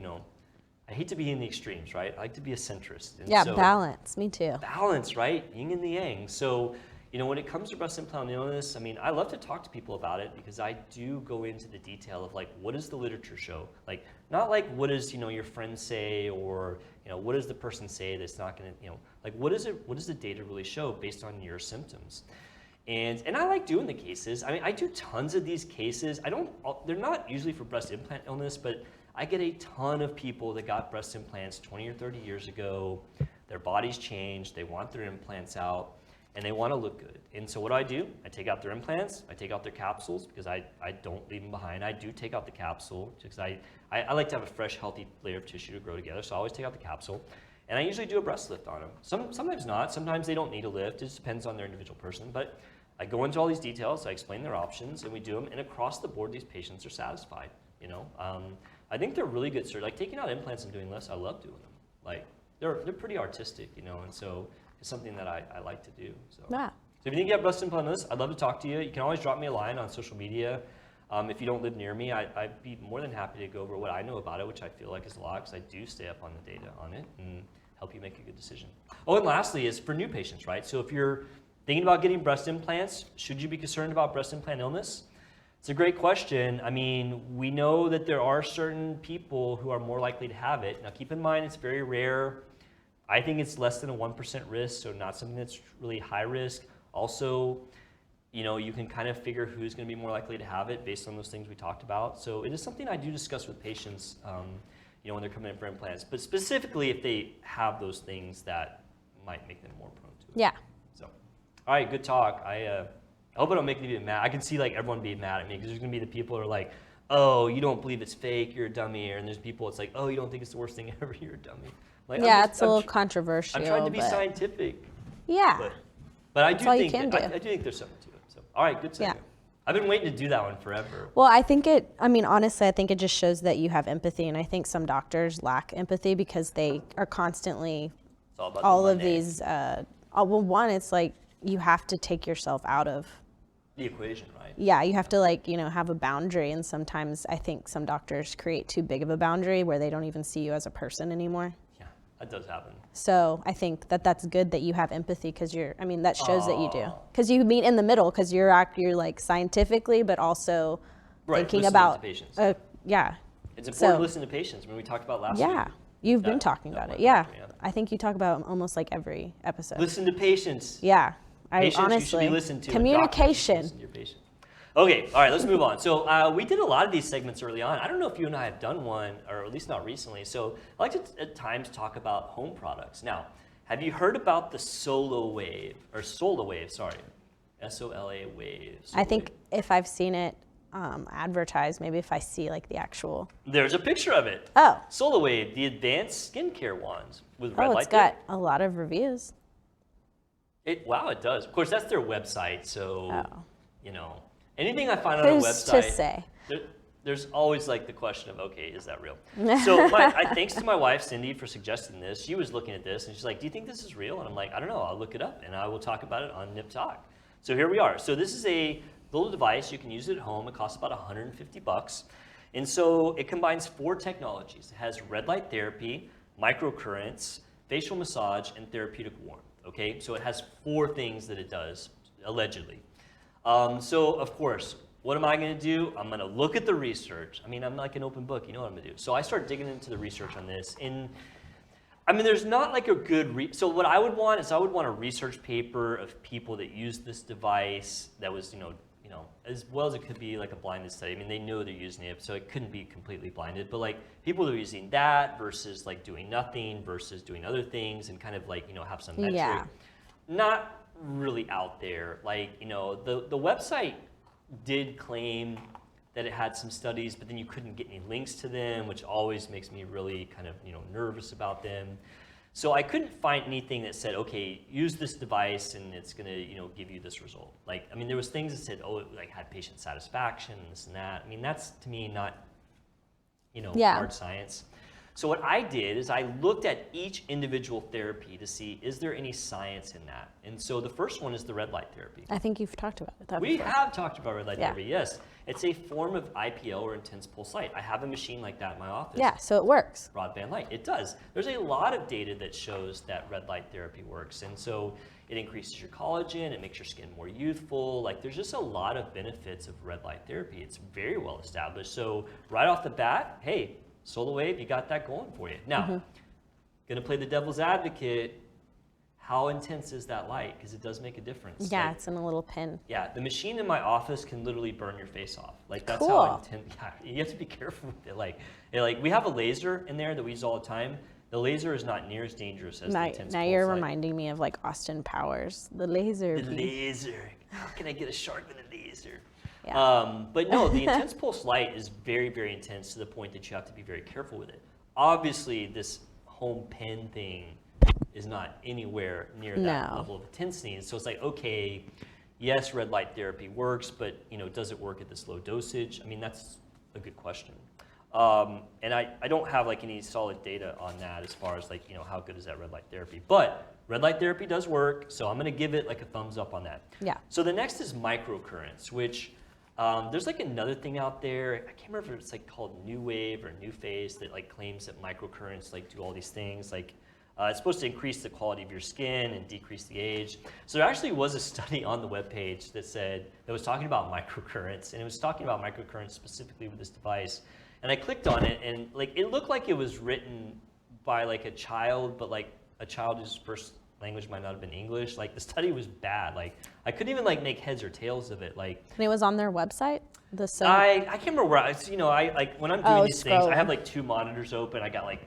I hate to be in the extremes, right? I like to be a centrist. And Yeah, so, balance. Me too. balance, right? Yin and the yang. So, when it comes to breast implant illness, I mean, I love to talk to people about it because I do go into the detail of, like, what does the literature show? Like, not like what does, your friends say, or, what does the person say that's not going to, like, what does the data really show based on your symptoms? And I like doing the cases. I mean, I do tons of these cases. They're not usually for breast implant illness, but I get a ton of people that got breast implants 20 or 30 years ago. Their bodies changed, they want their implants out, and they want to look good. And so what do? I take out their implants, I take out their capsules, because I don't leave them behind. I do take out the capsule, because I like to have a fresh, healthy layer of tissue to grow together, so I always take out the capsule. And I usually do a breast lift on them. Sometimes not, sometimes they don't need a lift, it just depends on their individual person. But I go into all these details, I explain their options, and we do them, and across the board, these patients are satisfied, I think they're really good, sir. Like, taking out implants and doing this, I love doing them. Like, they're pretty artistic, and so it's something that I like to do. So. Yeah. So if you think you have breast implant illness, I'd love to talk to you. You can always drop me a line on social media. If you don't live near me, I'd be more than happy to go over what I know about it, which I feel like is a lot, because I do stay up on the data on it and help you make a good decision. Oh, and lastly is for new patients, right? So if you're thinking about getting breast implants, should you be concerned about breast implant illness? It's a great question. I mean, we know that there are certain people who are more likely to have it. Now, keep in mind, it's very rare. I think it's less than a 1% risk, so not something that's really high risk. Also, you can kind of figure who's going to be more likely to have it based on those things we talked about. So it is something I do discuss with patients, when they're coming in for implants, but specifically if they have those things that might make them more prone to it. Yeah. So, all right, good talk. I hope I don't make anybody mad. I can see, like, everyone being mad at me, because there's going to be the people who are like, oh, you don't believe it's fake, you're a dummy. And there's people, it's like, oh, you don't think it's the worst thing ever, you're a dummy. Like, Yeah, it's a little controversial. I'm trying to be but scientific. Yeah. But I do all you think can that, do. I do think there's something to it. So, all right, good segment. Yeah. I've been waiting to do that one forever. Well, honestly, I think it just shows that you have empathy. And I think some doctors lack empathy because they are constantly, It's all about all the of money. these, one, it's like you have to take yourself out of, The equation, right? yeah, you have to have a boundary. And sometimes I think some doctors create too big of a boundary where they don't even see you as a person anymore. Yeah, that does happen. So I think that's good that you have empathy because that shows that you do. Because you meet in the middle because you're like scientifically, but also Right, thinking listening about, to patients. yeah. It's important So- to listen to patients. When we talked about last week. Yeah. You've been that- talking that about went it. Yeah. well for me, I think you talk about almost like every episode. Listen to patients. Yeah. Patients, honestly, you should be listened to. and communication. doctors, listen to your patient. Okay, all right, let's move on. So we did a lot of these segments early on. I don't know if you and I have done one, or at least not recently. So I like to at times talk about home products. Now, have you heard about the Solawave, sorry, S-O-L-A wave? I think if I've seen it advertised, maybe if I see like the actual. There's a picture of it. Oh. Solawave, the advanced skincare wands with red Oh, light. it's got a lot of reviews. Wow, it does. Of course, that's their website. So, Oh. anything I find on a Who's website. to say? There's always like the question of, okay, is that real? So thanks to my wife, Cindy, for suggesting this. She was looking at this and she's like, do you think this is real? And I'm like, I don't know, I'll look it up and I will talk about it on Nip Talk. So here we are. So this is a little device. You can use it at home. It costs about $150. And so it combines 4 technologies. It has red light therapy, microcurrents, facial massage, and therapeutic warmth. Okay, so it has 4 things that it does, allegedly. So of course, what am I going to do? I'm going to look at the research. I mean, I'm like an open book. You know what I'm going to do. So I start digging into the research on this. And I mean, there's not like a good so what I would want is I would want a research paper of people that used this device that was, as well as it could be like a blinded study. I mean, they know they're using it, so it couldn't be completely blinded. But like people that are using that versus like doing nothing versus doing other things and kind of like, have some metric. Yeah. Not really out there. Like, the website did claim that it had some studies, but then you couldn't get any links to them, which always makes me really kind of, nervous about them. So I couldn't find anything that said, okay, use this device and it's gonna, give you this result. Like, I mean, there was things that said, oh, it like had patient satisfaction and this and that. I mean, that's to me not, hard science. So what I did is I looked at each individual therapy to see, is there any science in that? And so the first one is the red light therapy. I think you've talked about it. We have talked about red light therapy, yes. It's a form of IPL or intense pulse light. I have a machine like that in my office. Yeah, so it works. Broadband light, it does. There's a lot of data that shows that red light therapy works. And so it increases your collagen, it makes your skin more youthful. Like there's just a lot of benefits of red light therapy. It's very well established. So right off the bat, hey, Solawave, you got that going for you. Now, gonna play the devil's advocate. How intense is that light? Because it does make a difference. Yeah, like, it's in a little pin. Yeah, the machine in my office can literally burn your face off. Like that's Cool. how intense. Yeah, you have to be careful with it. Like we have a laser in there that we use all the time. The laser is not near as dangerous as the intense Now pulse you're light. reminding me of like Austin Powers, the laser. The beam. laser. How can I get a shark with a laser? Yeah. But no, the intense pulse light is very, very intense to the point that you have to be very careful with it. Obviously, this home pen thing is not anywhere near that level of intensity. And so it's like, okay, yes, red light therapy works, but does it work at this low dosage? I mean, that's a good question. And I don't have like any solid data on that as far as like, how good is that red light therapy. But red light therapy does work, so I'm gonna give it like a thumbs up on that. Yeah. So the next is microcurrents, which there's like another thing out there. I can't remember if it's like called New Wave or New Phase that like claims that microcurrents like do all these things. Like it's supposed to increase the quality of your skin and decrease the age. So there actually was a study on the webpage that was talking about microcurrents, and it was talking about microcurrents specifically with this device. And I clicked on it, and like it looked like it was written by like a child, but like a child whose first language might not have been English. Like the study was bad. Like I couldn't even like make heads or tails of it. Like And it was on their website. I can't remember where I like when I'm doing these things, I scrolling. have like two monitors open. I got like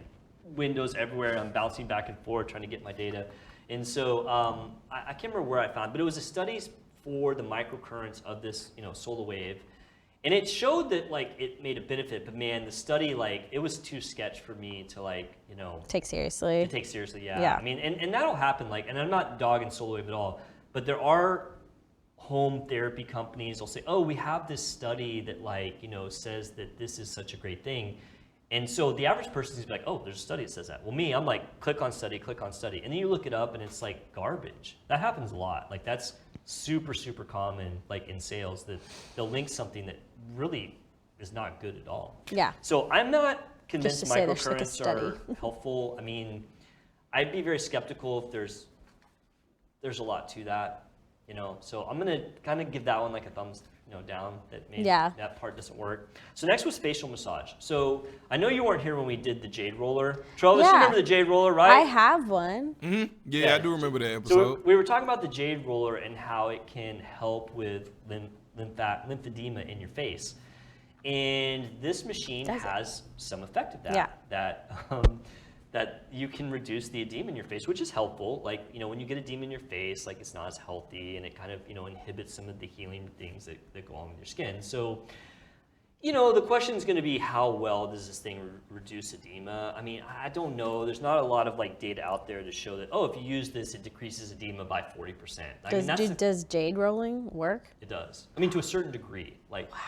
windows everywhere. I'm bouncing back and forth trying to get my data. And so I can't remember where I found, but it was a study for the microcurrents of this, Solawave. And it showed that like it made a benefit, but man, the study, like it was too sketch for me to like, take seriously. to take seriously. Yeah. Yeah. I mean, and that'll happen. Like, and I'm not dogging Solawave at all, but there are home therapy companies will say, oh, we have this study that like, says that this is such a great thing. And so the average person is like, oh, there's a study that says that. Well, me, I'm like, click on study. And then you look it up and it's like garbage. That happens a lot. Like that's super, super common, like in sales, that they'll link something that really is not good at all. Yeah. So I'm not convinced Just to say there's like a microcurrents study. are helpful. I mean, I'd be very skeptical if there's a lot to that, So I'm gonna kind of give that one like a thumbs down, that maybe that part doesn't work. So next was facial massage. So I know you weren't here when we did the jade roller. Travis, you remember the jade roller, right? I have one. Mm-hmm. Yeah, I do remember that episode. So we were talking about the jade roller and how it can help with lymphedema in your face. And this machine has some effect of that. That you can reduce the edema in your face, which is helpful. Like, when you get edema in your face, like it's not as healthy and it kind of, inhibits some of the healing things that go on with your skin. So, the question is going to be how well does this thing reduce edema? I mean, I don't know. There's not a lot of like data out there to show that, oh, if you use this, it decreases edema by 40%. Does jade rolling work? It does. I mean, to a certain degree. Like, wow.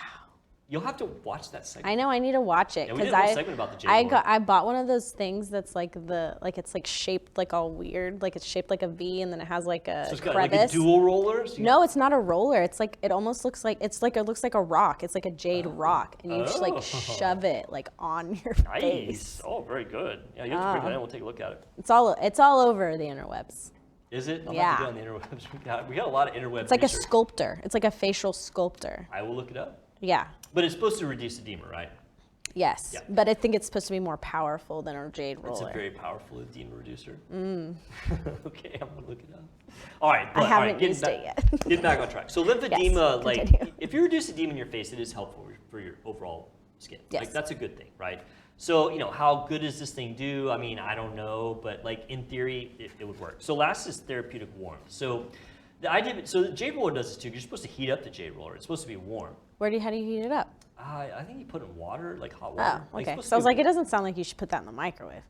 You'll have to watch that segment. I know, I need to watch it Yeah, we did because a whole segment about the jade roller. I bought one of those things that's like it's like shaped like all weird, like it's shaped like a V, and then it has like a So it's got crevice. like a dual roller? So No, it's not a roller. It's like it almost looks like it looks like a rock. It's like a jade rock, and you just like shove it like on your face. Nice. Oh, very good. Yeah, you have to bring that in. We'll take a look at it. It's all over the interwebs. Is it? I'll Yeah. have to get on the interwebs. We got a lot of interweb It's like a research. sculptor. It's like a facial sculptor. I will look it up. Yeah. But it's supposed to reduce edema, right? Yes. Yeah. But I think it's supposed to be more powerful than a jade roller. It's a very powerful edema reducer. Okay, I'm gonna look it up. All right, but, I haven't getting used it yet. Getting back on track. So lymphedema, Yes, like continue. if you reduce edema in your face, it is helpful for your overall skin. Yes. Like that's a good thing, right? So how good does this thing do? I mean, I don't know, but like in theory, it would work. So last is therapeutic warmth. So the jade roller does this too. You're supposed to heat up the jade roller. It's supposed to be warm. How do you heat it up? I think you put it in water, like hot water. Oh, Like, okay. it's supposed So I was to be like, it doesn't sound like you should put that in the microwave.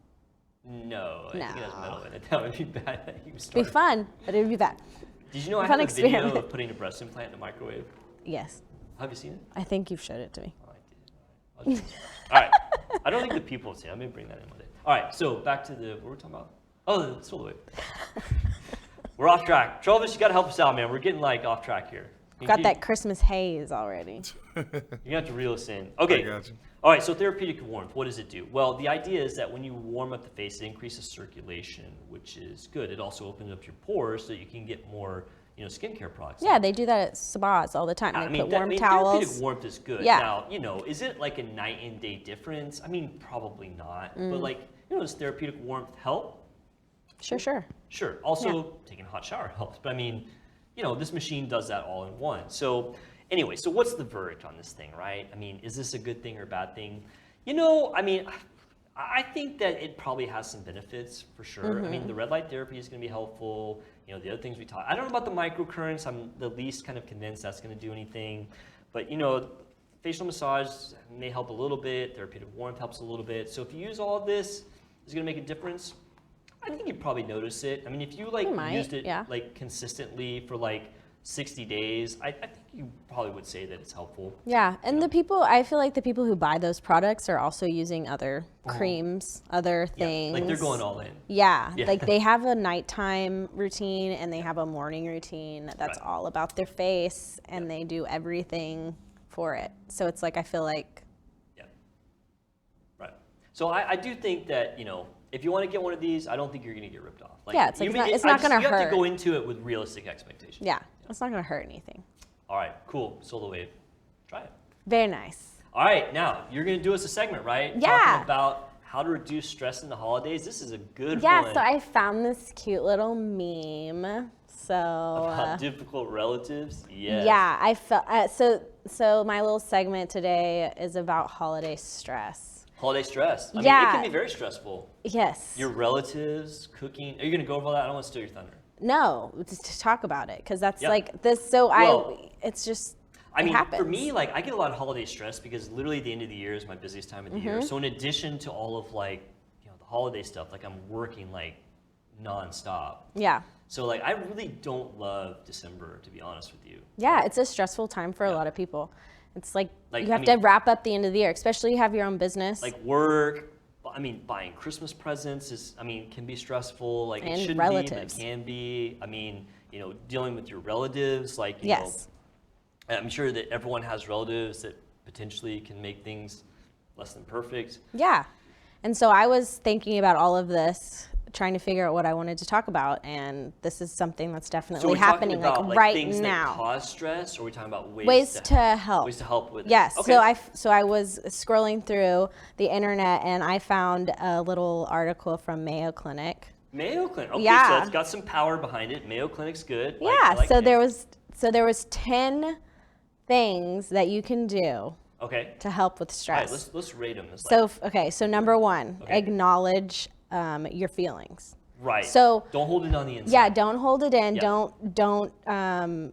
No, I think it has No. metal in it. That would be bad. You It'd be started. fun, but it'd be bad. Did you know I Fun have a video experiment. of putting a breast implant in a microwave? Yes, Have you seen it? I think you've showed it to me. Oh, I did. All right. I don't think the people have seen it. I'm going to bring that in one day. All right, so back to what were we talking about? Oh, the Solawave. We're off track. Travis, you got to help us out, man. We're getting off track here. Got that Christmas haze already. You have to reel us in. Okay. I got you. All right, so therapeutic warmth, what does it do? Well, the idea is that when you warm up the face, it increases circulation, which is good. It also opens up your pores so you can get more, skincare products. Yeah, they do that at spas all the time. They put warm towels. Therapeutic warmth is good. Yeah. Now, is it like a night and day difference? I mean, probably not. But does therapeutic warmth help? Sure. Sure. Also, taking a hot shower helps. But I mean, this machine does that all in one. So anyway, so what's the verdict on this thing, right? I mean, is this a good thing or a bad thing? I think that it probably has some benefits for sure. I mean, the red light therapy is going to be helpful. The other things we talked. I don't know about the microcurrents. I'm the least kind of convinced that's going to do anything. But facial massage may help a little bit. Therapeutic warmth helps a little bit. So if you use all of this, is it going to make a difference? I think you'd probably notice it. I mean, if you used it consistently for 60 days, I think you probably would say that it's helpful. Yeah, and I feel like the people who buy those products are also using other creams, other things. Like they're going all in. Yeah, like they have a nighttime routine and they have a morning routine that's all about their face, and they do everything for it. So it's I feel like. Yeah. Right. So I do think that, if you want to get one of these, I don't think you're going to get ripped off. It's not going to hurt. You have to go into it with realistic expectations. Yeah, it's not going to hurt anything. All right, cool. Solawave. Try it. Very nice. All right, now you're going to do us a segment, right? Yeah. Talking about how to reduce stress in the holidays. This is a good one. Yeah, so I found this cute little meme. So about difficult relatives. Yes. Yeah, I felt so my little segment today is about holiday stress. Holiday stress. I mean, it can be very stressful. Yes. Your relatives, cooking. Are you going to go over all that? I don't want to steal your thunder. No, just to talk about it, because that's this. So it's just. I mean, happens. for me, I get a lot of holiday stress because literally the end of the year is my busiest time of the year. So in addition to all of the holiday stuff, I'm working nonstop. Yeah. So I really don't love December, to be honest with you. Yeah, it's a stressful time for a lot of people. It's you have I to mean, wrap up the end of the year, especially you have your own business. Work. I mean, buying Christmas presents can be stressful. And it shouldn't relatives. be, but it can be. I mean, dealing with your relatives. Yes. I'm sure that everyone has relatives that potentially can make things less than perfect. Yeah. And so I was thinking about all of this, trying to figure out what I wanted to talk about, and this is something that's definitely happening right things now. That cause stress, or are we talking about ways to help? Ways to help with it. Yes. Okay. So I was scrolling through the internet and I found a little article from Mayo Clinic. Mayo Clinic. Okay, Yeah. so it's got some power behind it. Mayo Clinic's good. Yeah. I like so Mayo. there was 10 things that you can do Okay. to help with All stress. right, let's rate them. So number one, Okay. acknowledge your feelings. Right. So don't hold it on the inside. yeah, don't hold it in. Yeah. Don't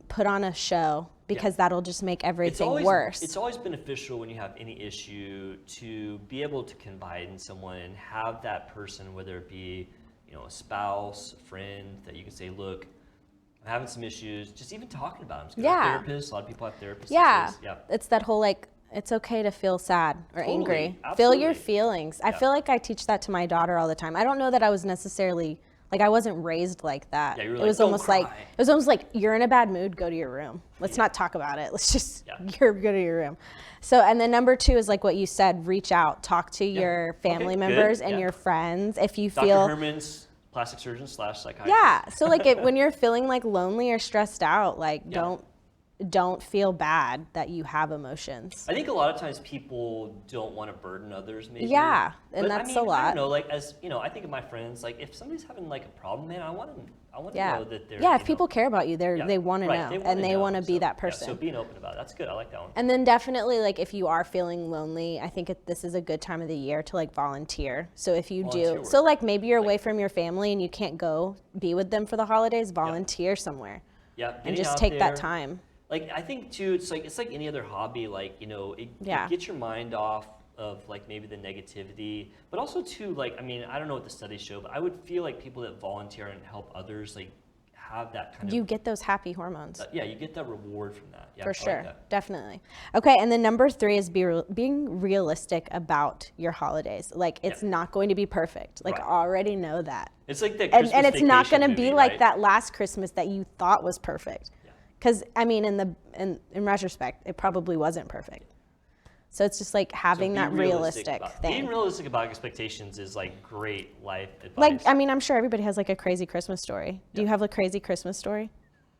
put on a show, because that'll just make everything worse. It's always beneficial when you have any issue to be able to confide in someone and have that person, whether it be a spouse, a friend, that you can say, look, I'm having some issues. Just even talking about them. Yeah. Therapists. A lot of people have therapists. Yeah. these days. Yeah. It's that whole it's okay to feel sad or Totally, angry. Feel absolutely. your feelings. I Yeah. feel like I teach that to my daughter all the time. I don't know that I was necessarily I wasn't raised like that. Yeah, you were it like, was "Don't almost cry." you're in a bad mood, go to your room. Let's not talk about it. Let's just go to your room. So, and then number two is what you said, reach out, talk to your family Okay, members good. and Yeah. your friends if you Dr. feel Herman's plastic surgeon / psychiatrist. Yeah. So when you're feeling lonely or stressed out, don't feel bad that you have emotions. I think a lot of times people don't want to burden others, maybe. Yeah, and But, that's I a lot. I don't know, I think of my friends, if somebody's having a problem, man, I want to know that they're. Yeah, if people care about you, they want to know, and they want to be that person. So being open about it, that's good. I like that one. And then definitely, if you are feeling lonely, I think this is a good time of the year to volunteer. So if you Volunteer do, work. so maybe you're away from your family and you can't go be with them for the holidays, volunteer somewhere. Yeah. And getting just out take there. that time. I think too, it's like any other hobby. It Yeah. gets your mind off of like maybe the negativity, but also too, like, I mean, I don't know what the studies show, but I would feel like people that volunteer and help others, like, have that kind You of, get those happy hormones. yeah, you get that reward from that. Yeah, For I sure, like that. definitely. Okay, and then number 3 is being realistic about your holidays. Like, it's not going to be perfect. Like, Right. already know that. It's like that And Christmas it's not Vacation going to be movie, like right? that last Christmas that you thought was perfect. Yeah. Because, I mean, in retrospect, it probably wasn't perfect. So it's just like having So that be realistic about, thing. Being realistic about expectations is like great life advice. Like, I mean, I'm sure everybody has like a crazy Christmas story. Do you have a crazy Christmas story?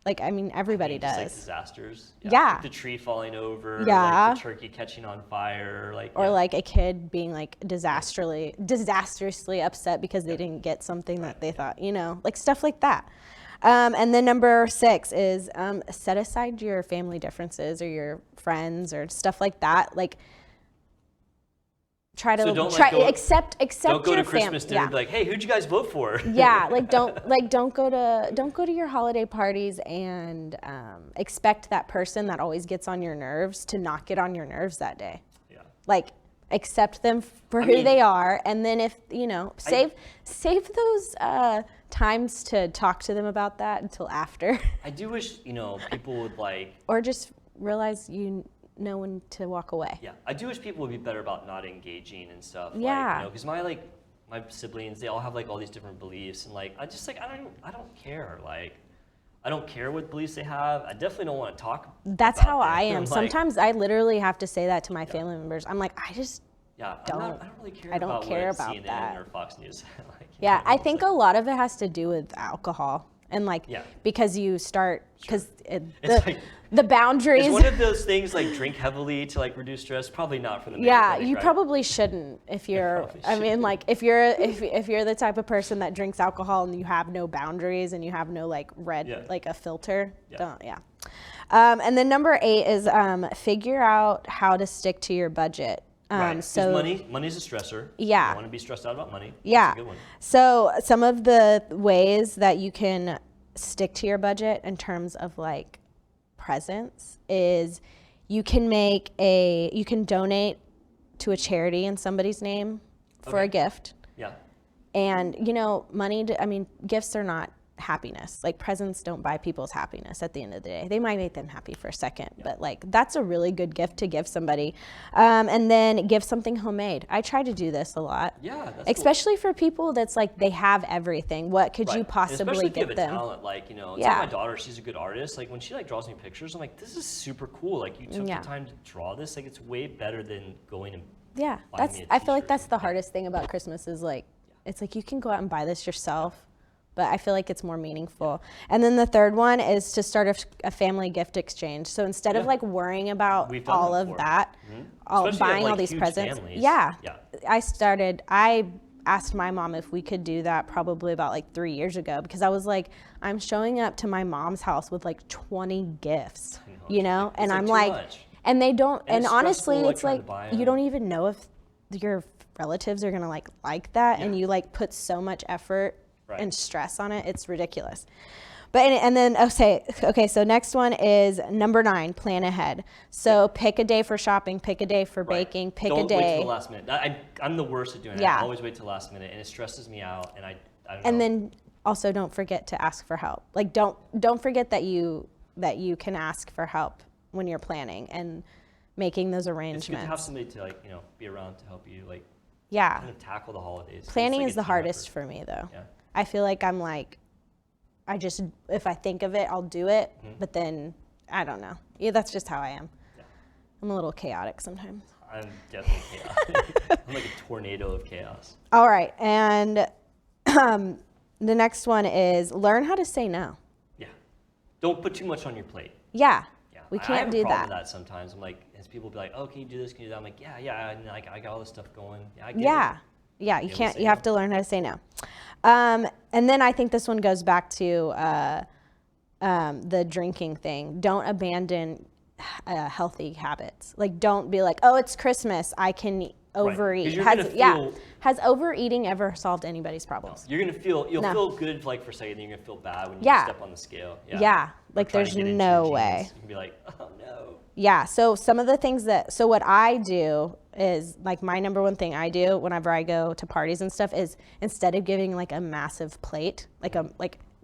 Like, I mean, everybody just, like does. disasters. Yeah. Like the tree falling over. Yeah. Like the turkey catching on fire. Like, Or yeah. like a kid being like disastrously upset because they didn't get something that they thought, you know, like stuff like that. And then number 6 is set aside your family differences or your friends or stuff like that. Like, try to So don't, like, go- accept Don't go your to Christmas dinner and be like, hey, who'd you guys vote for? Yeah, like don't go to your holiday parties and expect that person that always gets on your nerves to not get on your nerves that day. Yeah. Like, accept them for who mean- they are, and then if you know, save those times to talk to them about that until after, I do wish, you know, people would like, or just realize you know when to walk away. yeah, I do wish people would be better about not engaging and stuff. Yeah. Like, you know, because my siblings, they all have like all these different beliefs, and like, I don't care. Like, I don't care what beliefs they have. I definitely don't want to talk. That's about how I them. am. Like, Sometimes I literally have to say that to my family members. I'm like, I just yeah, I don't really care. I don't about care what about CNN that. or Fox News. Like, you Yeah, know, I it's think like, a lot of it has to do with alcohol and like Yeah. because you start because It's like- the boundaries. It's one of those things like drink heavily to like reduce stress. Probably not for the main Yeah, clinic, you right? probably shouldn't if you're. probably I mean, like if you're the type of person that drinks alcohol and you have no boundaries and you have no like Yeah. like a filter. Yeah. Don't and then number 8 is figure out how to stick to your budget. Right. 'Cause So money's a stressor. Yeah. You don't want to be stressed out about money. yeah. That's a good one. So some of the ways that you can stick to your budget in terms of like presents is you can donate to a charity in somebody's name for a Okay. gift. Yeah. And you know, gifts are not happiness. Like presents don't buy people's happiness at the end of the day. They might make them happy for a second, but like that's a really good gift to give somebody. And then give something homemade. I try to do this a lot. Yeah, that's cool. Especially for people that's like they have everything. What could you Right. possibly Especially if get you have them? a talent, like, you know, it's Yeah. like my daughter, she's a good artist. Like when she like draws me pictures, I'm like, this is super cool. Like you took Yeah. the time to draw this. Like it's way better than going and Yeah, buying me a I feel like t-shirt. that's the hardest thing about Christmas is like, it's like you can go out and buy this yourself, but I feel like it's more meaningful. And then the third one is to start a family gift exchange. So instead of Yeah. like worrying about We've done all that of before. that, Especially if you buying have, all like, these huge presents. families. Yeah. Yeah. I asked my mom if we could do that probably about like 3 years ago because I was like, I'm showing up to my mom's house with like 20 gifts, you know? It's, And like, I'm too like, much. and they don't, And and it's honestly, stressful, like, it's trying like, to buy you 'em. don't even know if your relatives are gonna like that, and Yeah. you like put so much effort Right. and stress on it. It's ridiculous. But and then okay. So next one is number 9. Plan ahead. So pick a day for shopping. Pick a day for Right. baking. Pick Don't a day. wait till the last minute. I'm the worst at doing that. Yeah. I always wait till the last minute, and it stresses me out. And I don't know. And then also don't forget to ask for help. Like don't forget that you can ask for help when you're planning and making those it's good arrangements. to have somebody to like, you know, be around to help you like Yeah. kind of tackle the holidays. It's Planning like is a the team hardest effort. for me though. Yeah. I feel like I'm like, if I think of it, I'll do it. Mm-hmm. But then I don't know. Yeah, that's just how I am. I'm a little chaotic sometimes. I'm definitely chaotic. I'm like a tornado of chaos. All right. And the next one is learn how to say no. Yeah. Don't put too much on your plate. Yeah. Yeah. We I have can't a do problem that. with that sometimes. I'm like, as people be like, oh, can you do this? Can you do that? I'm like, yeah. And like, I got all this stuff going. Yeah, I get Yeah. it. Yeah. You able to can't, say you have no. to learn how to say no. And then I think this one goes back to the drinking thing. Don't abandon healthy habits. Like, don't be like, oh, it's Christmas, I can overeat. 'Cause you're gonna feel- Has overeating ever solved anybody's problems? You're going to feel, you'll No. feel good like for a second, then you're going to feel bad when you Yeah. step on the scale. Yeah. Or Like, trying to there's get into no your way. jeans. You can be like, oh no. Yeah. So some of the things so what I do is like my number one thing I do whenever I go to parties and stuff is instead of giving like a massive plate, like a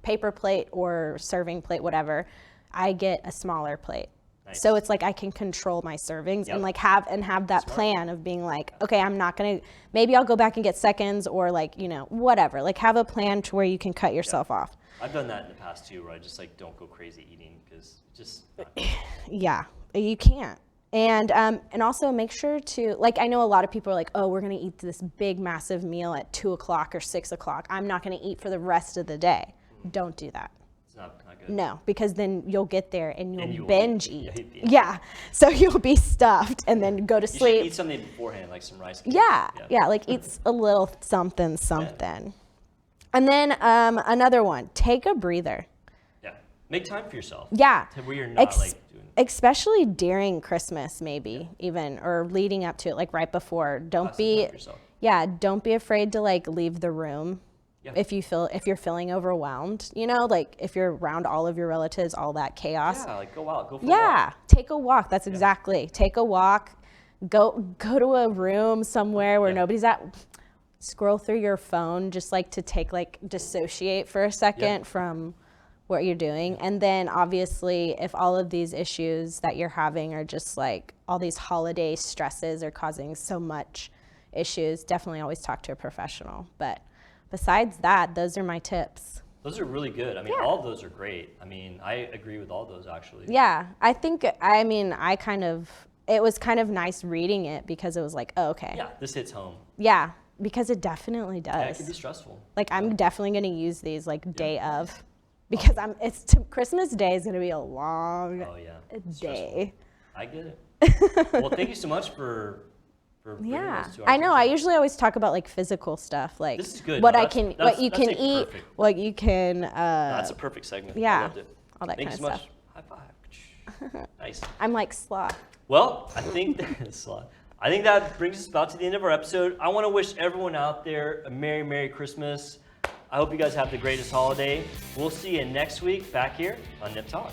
paper plate or serving plate, whatever, I get a smaller plate. Nice. So it's like I can control my servings and like have that plan of being like, okay, I'm not gonna, maybe I'll go back and get seconds or like, you know, whatever. Like have a plan to where you can cut yourself off. I've done that in the past too, where I just like don't go crazy eating because just. Yeah, you can't. And also make sure to, like, I know a lot of people are like, oh, we're gonna eat this big massive meal at 2 o'clock or 6 o'clock. I'm not gonna eat for the rest of the day. Don't do that. It's not good. No, because then you'll get there and you you'll will binge eat. eat. Yeah, Yeah, so you'll be stuffed and then go to You sleep. should eat something beforehand, like some rice cakes. Yeah, like eat a little something. And then another one, take a breather. Yeah, make time for yourself. Yeah. To where you're not like doing. Especially during Christmas, maybe even, or leading up to it, like right before. Don't be afraid to like leave the room. Yeah. If you're feeling overwhelmed, you know, like if you're around all of your relatives, all that chaos. Yeah, like go out, go for a walk. Take a walk. That's exactly. Take a walk. Go to a room somewhere where nobody's at. Scroll through your phone, just like to dissociate for a second from what you're doing. And then obviously if all of these issues that you're having are just like all these holiday stresses are causing so much issues, definitely always talk to a professional. But besides that, those are my tips. Those are really good. I mean, all of those are great. I mean, I agree with all those actually. Yeah, I think, it was kind of nice reading it because it was like, oh, okay. Yeah, this hits home. Yeah, because it definitely does. Yeah, it can be stressful. Like I'm definitely going to use these like day of, because Christmas Day is going to be a long day. I get it. Well, thank you so much for bringing this to our I know. attention. I usually always talk about like physical stuff, like This is good. what No, I can, what you can eat, perfect. what you can. That's a perfect segment. Yeah, I loved it. all that Thank kind you of so stuff. much. High five. Nice. I'm like sloth. Well, I think that brings us about to the end of our episode. I want to wish everyone out there a Merry Christmas. I hope you guys have the greatest holiday. We'll see you next week back here on Nip Talk.